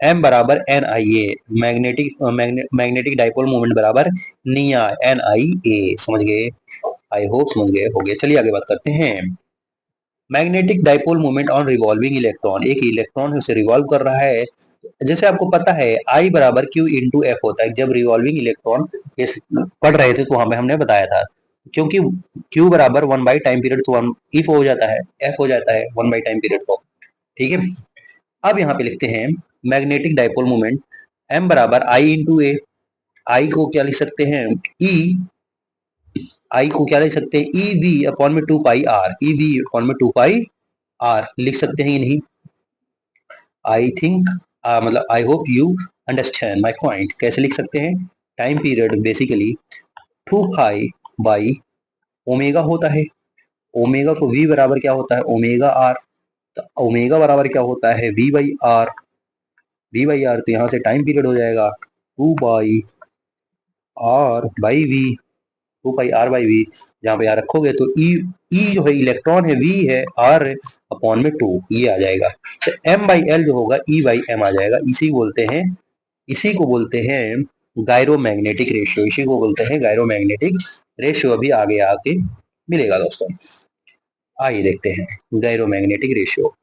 m बराबर N I A, magnetic magnetic dipole moment बराबर निया एन आई ए, समझ गए, आई होप समझ गए हो गए। चलिए आगे बात करते हैं, magnetic dipole moment on revolving electron, एक इलेक्ट्रॉन उसे रिवॉल्व कर रहा है। जैसे आपको पता है I बराबर Q इंटू एफ होता है, जब रिवॉल्विंग इलेक्ट्रॉन पढ़ रहे थे तो हमें हमने बताया था, क्योंकि Q बराबर 1 बाई टाइम पीरियड तो इफ हो जाता है, F हो जाता है 1 बाई टाइम पीरियड को, ठीक है। अब यहाँ पे लिखते हैं मैग्नेटिक डाइपोल मोमेंट M बराबर I इंटू ए, आई को क्या लिख सकते हैं ई, आई को क्या लिख सकते हैं ई वी अपॉन में 2 pi are, E V upon में 2 पाई आर लिख सकते हैं, ये नहीं। आई थिंक मतलब आई hope you understand my point. कैसे लिख सकते हैं, time period basically 2 pi by omega होता है, ओमेगा को वी बराबर क्या होता है ओमेगा आर, तो ओमेगा बराबर क्या होता है V by R, V by R, तो यहाँ से टाइम पीरियड हो जाएगा 2 pi R by V, 2 pi R by V, जहाँ पे यहाँ रखोगे तो ई जो है इलेक्ट्रॉन है, वी है, आर है, अपॉन में 2 ये आ जाएगा। तो एम बाई एल जो होगा ई बाई एम आ जाएगा। इसी को बोलते हैं गायरोमैग्नेटिक रेशियो, इसी को बोलते हैं गायरोमैग्नेटिक रेशियो। अभी आगे आके मिलेगा दोस्तों। आइए देखते हैं गायरोमैग्नेटिक रेशियो।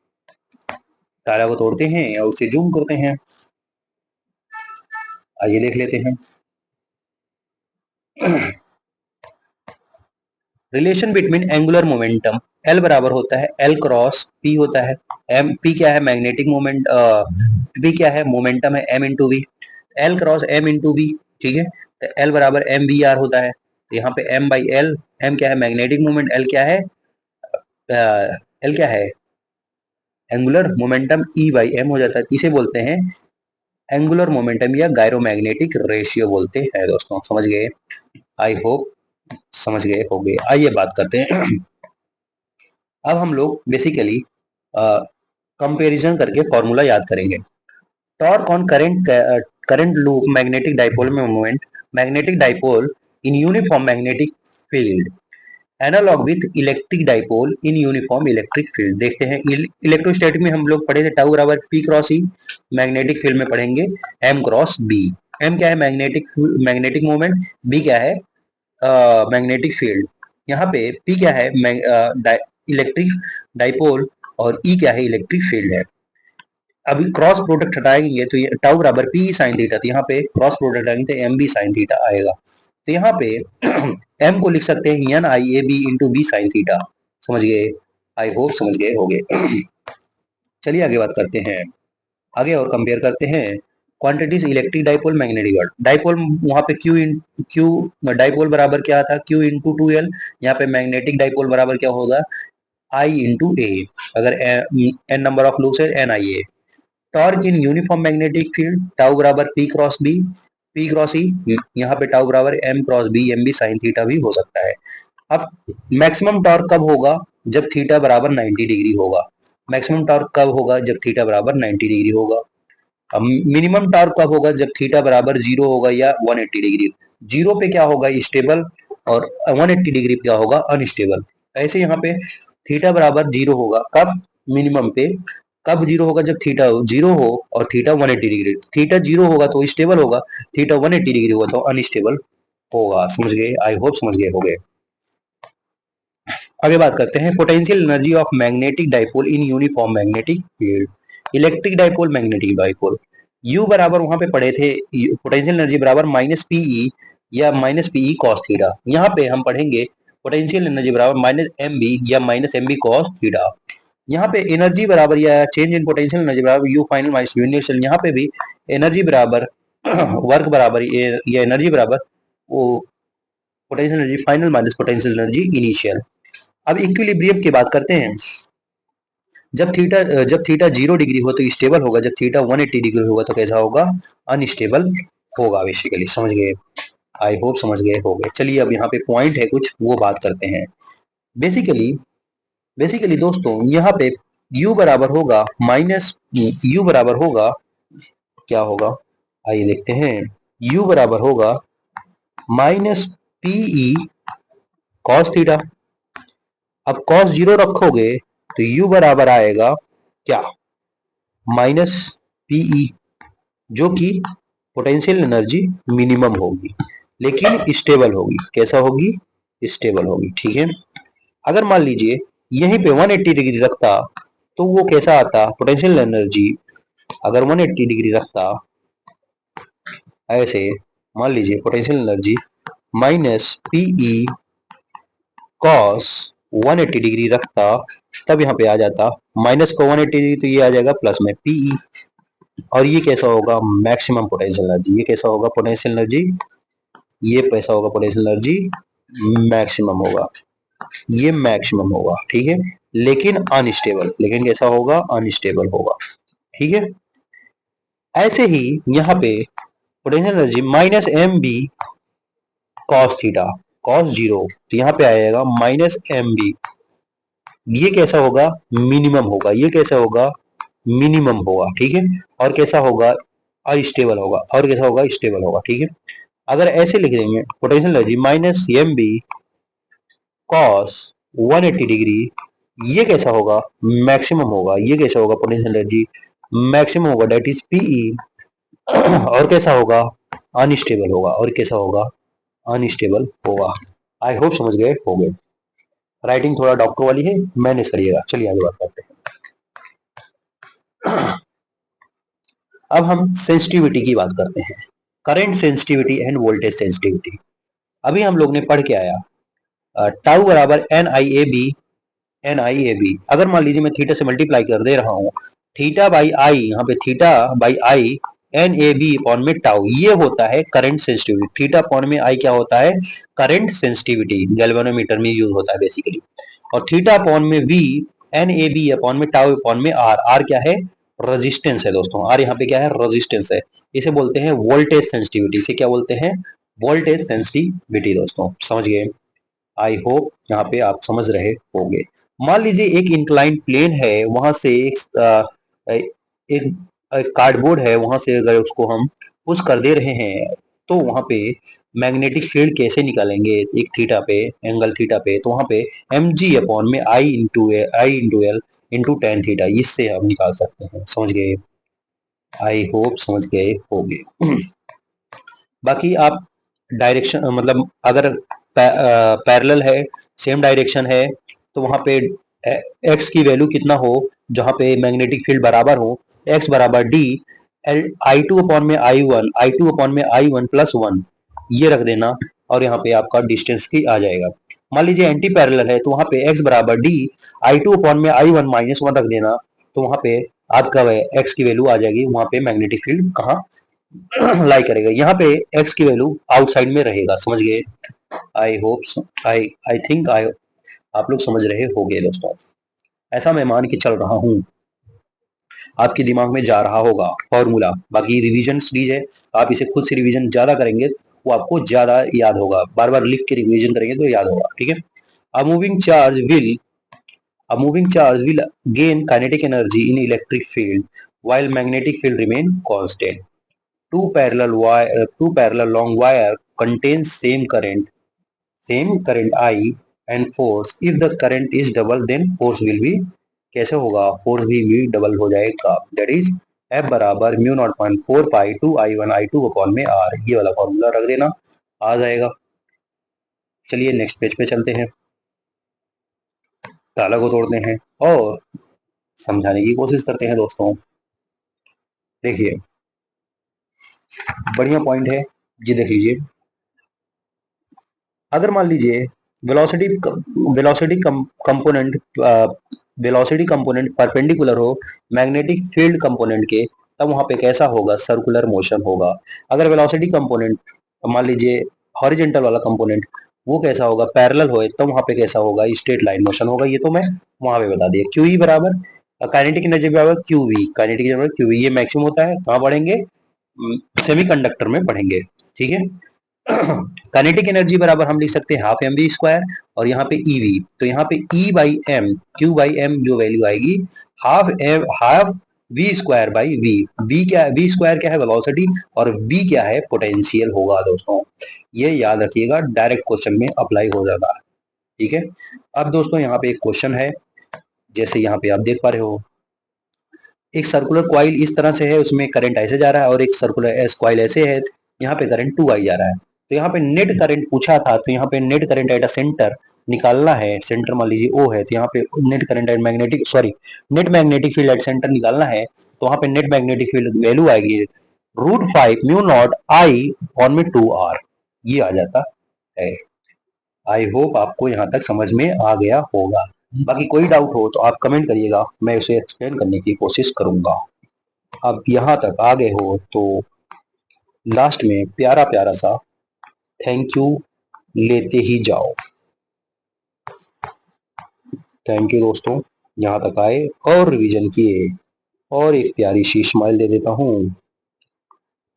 तारा को तोड़ते हैं और उसे जूम करते हैं, आइए देख लेते हैं। Relation between angular momentum, L बराबर होता है एल क्रॉस पी होता है, एम पी क्या है मैग्नेटिक मोमेंट, पी क्या है मोमेंटम है M into V, L cross M into V, ठीक है। तो एल बराबर एम बी आर होता है, तो यहाँ पे एम बाई एल, एम क्या है मैग्नेटिक मोमेंट, एल क्या है एल क्या है angular momentum, E by M हो जाता है। इसे बोलते हैं एंगुलर मोमेंटम या गायरोमैग्नेटिक रेशियो बोलते हैं दोस्तों, समझ गए, आई होप समझ गए होंगे। आइए बात करते हैं। अब हम लोग बेसिकली कंपैरिजन करके फॉर्मूला याद करेंगे। Torque on current loop magnetic dipole में moment, magnetic dipole in uniform magnetic field analog with electric dipole in uniform electric field. देखते हैं इलेक्ट्रोस्टैटिक में हम लोग पढ़े थे टाउ बराबर पी क्रॉस ई, मैग्नेटिक फील्ड में पढ़ेंगे एम क्रॉस बी। एम क्या है मैग्नेटिक मैग्नेटिक मोमेंट, बी क्या है मैग्नेटिक फील्ड, यहाँ पे पी क्या है इलेक्ट्रिक डाइपोल और ई क्या है इलेक्ट्रिक फील्ड है। अभी क्रॉस प्रोडक्ट हटाएंगे तो ये टाउ बराबर पी साइन थीटा, तो यहाँ पे क्रॉस प्रोडक्ट हटाएंगे तो एम बी साइन थीटा आएगा। तो यहाँ पे एम को लिख सकते हैं N I A B into B sine theta, समझ गए, आई होप समझ गए होंगे। चलिए आगे बात करते हैं, आगे और कंपेयर करते हैं quantities electric dipole magnetic dipole. वहां पे क्यू डाइपोल बराबर क्या था क्यू इंटू टू एल, यहाँ पे मैग्नेटिक डाइपोल बराबर क्या होगा आई इंटू ए, अगर एन नंबर ऑफ लूप्स है N I A. Torque in uniform magnetic field tau बराबर P cross B, P cross E, यहाँ पे टाउ बराबर M cross B, M B sine theta भी हो सकता है। अब मैक्सिमम टॉर्क कब होगा, जब थीटा बराबर 90 डिग्री होगा। मैक्सिमम टॉर्क कब होगा, जब थीटा बराबर 90 डिग्री होगा। अब मिनिमम टॉर्क कब होगा, जब थीटा बराबर 0 होगा या 180 डिग्री। 0 पे क्या होगा स्टेबल और 180 डिग्री पे क्या होगा अनस्टेबल। ऐसे यहाँ पे थीटा बराबर 0 होगा कब, मिनिमम पे, कब 0 होगा, जब थीटा 0 हो और थीटा 180 डिग्री। थीटा 0 होगा तो स्टेबल होगा, थीटा 180 डिग्री होगा तो अनस्टेबल होगा, समझ गए, आई होप समझ गए होंगे। आगे बात करते हैं potential energy of magnetic dipole in uniform magnetic field, electric dipole magnetic dipole. U बराबर वहां पे पढ़े थे पोटेंशियल एनर्जी बराबर माइनस पीई या माइनस पीई कॉस थीटा, यहाँ पे हम पढ़ेंगे पोटेंशियल एनर्जी बराबर माइनस एम बी या minus M B cos theta. यहाँ पे एनर्जी बराबर या चेंज इन पोटेंशियल एनर्जी बराबर U final minus U initial, यहाँ पे भी एनर्जी बराबर वर्क बराबर या एनर्जी बराबर वो potential energy final minus potential energy initial. अब इक्विलिब्रियम की बात करते हैं। जब थीटा 0 डिग्री हो तो स्टेबल होगा, जब थीटा 180 डिग्री होगा तो कैसा होगा अनस्टेबल होगा, बेसिकली समझ गए, आई होप समझ गए होंगे। चलिए अब यहाँ पे पॉइंट है कुछ वो बात करते हैं। बेसिकली बेसिकली दोस्तों यहाँ पे u बराबर होगा माइनस, यू बराबर होगा क्या होगा, आइए देखते हैं, u बराबर होगा माइनस पीई कॉस थीटा। अब कॉस 0 रखोगे तो u बराबर आएगा क्या माइनस पीई, जो कि पोटेंशियल एनर्जी मिनिमम होगी लेकिन स्टेबल होगी, कैसा होगी स्टेबल होगी, ठीक है। अगर मान लीजिए यहीं पे 180 डिग्री रखता तो वो कैसा आता, पोटेंशियल एनर्जी अगर 180 डिग्री रखता ऐसे, मान लीजिए potential energy minus PE cos 180 degree रखता, तब यहाँ पे आ जाता माइनस को 180 डिग्री, तो ये आ जाएगा प्लस में पीई, और ये कैसा होगा, मैक्सिमम पोटेंशियल एनर्जी। ये कैसा होगा पोटेंशियल एनर्जी, ये पैसा होगा पोटेंशियल एनर्जी मैक्सिमम होगा, ये मैक्सिमम होगा, ठीक है, लेकिन अनस्टेबल, लेकिन कैसा होगा, अनस्टेबल होगा, ठीक है। ऐसे ही यहाँ पे potential energy minus M B cos theta cos zero, तो यहाँ पे आएगा माइनस एम बी, ये कैसा होगा, मिनिमम होगा, ये कैसा होगा, मिनिमम होगा, ठीक है। और कैसा होगा, अनस्टेबल होगा, और कैसा होगा, स्टेबल होगा, ठीक है। अगर ऐसे लिख देंगे potential energy minus M B cos 180 degree, ये कैसा होगा, मैक्सिमम होगा, ये कैसा होगा, पोटेंशियल एनर्जी मैक्सिमम होगा, दैट इज पीई, और कैसा होगा, अनस्टेबल होगा, और कैसा होगा, अनस्टेबल होगा। आई होप समझ गए होंगे। राइटिंग थोड़ा डॉक्टर वाली है, मैनेज करिएगा। चलिए आगे बात करते हैं। अब हम सेंसिटिविटी की बात करते हैं, current sensitivity end voltage sensitivity. अभी हम लोग ने पढ़ के आया टाउ बराबर एन आई ए बी। अगर मान लीजिए मैं थीटा से मल्टीप्लाई कर दे रहा हूँ, थीटा बाई आई, यहाँ पे theta by I N A B upon में टाउ, ये होता है करंट सेंसिटिविटी। थीटा अपॉन में आई क्या होता है, करंट सेंसिटिविटी, गैल्वेनोमीटर में यूज होता है बेसिकली। और थीटा अपॉन में V N A B upon में टाउ अपॉन में आर, आर क्या है, रेजिस्टेंस है दोस्तों, आर यहाँ पे क्या है, रेजिस्टेंस है। इसे बोलते हैं वोल्टेज सेंसिटिविटी। इसे क्या बोलते हैं, वोल्टेज सेंसिटिविटी। दोस्तों समझ गए, आई होप यहाँ पे आप समझ रहे होंगे। मान लीजिए एक इंक्लाइंट प्लेन है, वहां से एक कार्डबोर्ड है, वहां से अगर उसको हम पुश कर दे रहे हैं, तो वहां पे मैग्नेटिक फील्ड कैसे निकालेंगे, एक थीटा पे, एंगल थीटा पे, तो वहां पे एम जी अपॉन में I into L into tan theta, इससे हम निकाल सकते हैं। समझ गए, आई होप समझ गए होंगे। बाकी आप डायरेक्शन मतलब अगर पैरेलल है, सेम डायरेक्शन है, तो वहां पे एक्स की वैल्यू कितना हो, जहां पे मैग्नेटिक फील्ड बराबर हो, एक्स बराबर D L I two upon में आई वन प्लस वन, ये रख देना, और यहाँ पे आपका डिस्टेंस की आ जाएगा। मान लीजिए एंटी पैरेलल है, तो वहां पे एक्स बराबर डी आई टू अपॉन में आई वन माइनस वन रख देना, तो वहां पे आपका एक्स की वैल्यू आ जाएगी, वहां पे मैग्नेटिक फील्ड कहाँ लाई करेगा, यहाँ पे एक्स की वैल्यू आउटसाइड में रहेगा। समझ गए, I hope I I think I आप लोग समझ रहे होंगे दोस्तों। ऐसा मैं मान के चल रहा हूँ, आपके दिमाग में जा रहा होगा फॉर्मूला। बाकी रिवीजन सीरीज है, आप इसे खुद से रिवीजन ज्यादा करेंगे वो आपको ज्यादा याद होगा, बार बार लिख के रिवीजन करेंगे तो याद होगा, ठीक है। A moving charge will A moving charge will gain kinetic energy in electric field while magnetic field remain constant. Two parallel long wire contains same current I and force. If the current is double, then force will be कैसे होगा, force भी double हो जाएगा, that is F बराबर mu naught point four pi two I one I two upon में R, ये वाला formula रख देना, आ जाएगा। चलिए नेक्स्ट पेज पे चलते हैं, ताला को तोड़ते हैं और समझाने की कोशिश करते हैं दोस्तों। देखिए बढ़िया पॉइंट है, ये देख लीजिए। अगर मान लीजिए velocity velocity component velocity component perpendicular हो मैग्नेटिक फील्ड कंपोनेंट के, तब वहां पे कैसा होगा, सर्कुलर मोशन होगा। अगर वेलोसिटी कंपोनेंट मान लीजिए हॉरिजेंटल वाला कंपोनेंट, वो कैसा होगा, पैरेलल होए, तो वहां पे कैसा होगा, स्ट्रेट लाइन मोशन होगा। ये तो मैं वहां पे बता दिया। क्यू ई बराबर काइनेटिक एनर्जी बराबर क्यू वी, काइनेटिक एनर्जी बराबर क्यू वी, ये मैक्सिमम होता है, कहाँ पढ़ेंगे, सेमीकंडक्टर में पढ़ेंगे, ठीक है। काइनेटिक एनर्जी बराबर हम लिख सकते हैं हाफ एम वी स्क्वायर, और यहाँ पे ई वी, तो यहाँ पे E by M, Q by M जो वैल्यू आएगी, half V square by V. V क्या है, वी स्क्वायर क्या है, वेलोसिटी, और वी क्या है, पोटेंशियल होगा दोस्तों। ये याद रखिएगा, डायरेक्ट क्वेश्चन में अप्लाई हो जाता है, ठीक है। अब दोस्तों यहाँ पे एक क्वेश्चन है, जैसे यहाँ पे आप देख पा रहे हो, एक सर्कुलर क्वाइल इस तरह से है, उसमें करंट ऐसे जा रहा है, और एक सर्कुलर एस क्वाइल ऐसे है, यहाँ पे करंट टू आई जा रहा है। तो यहाँ पे नेट करंट पूछा था, तो यहाँ पे net current eight a centre निकालना है, सेंटर मान लीजिए ओ है, तो यहाँ पे net current eight magnetic sorry net magnetic field at centre निकालना है, तो वहां पे नेट मैग्नेटिक फील्ड वैल्यू आएगी √5 म्यू नॉट I/2R, ये आ जाता है। आई होप आपको यहाँ तक समझ में आ गया होगा। बाकी कोई डाउट हो तो आप कमेंट करिएगा, मैं उसे एक्सप्लेन करने की कोशिश करूंगा। अब यहाँ तक आ गए हो तो लास्ट में प्यारा प्यारा सा थैंक यू लेते ही जाओ। थैंक यू दोस्तों, यहाँ तक आए और रिवीजन किए, और एक प्यारी सी स्माइल दे देता हूँ।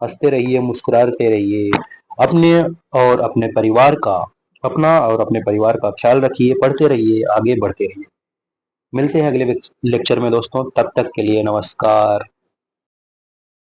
हंसते रहिए, मुस्कुराते रहिए, अपने और अपने परिवार का अपना और अपने परिवार का ख्याल रखिए, पढ़ते रहिए, आगे बढ़ते रहिए। मिलते हैं अगले लेक्चर में दोस्तों, तब तक के लिए नमस्कार।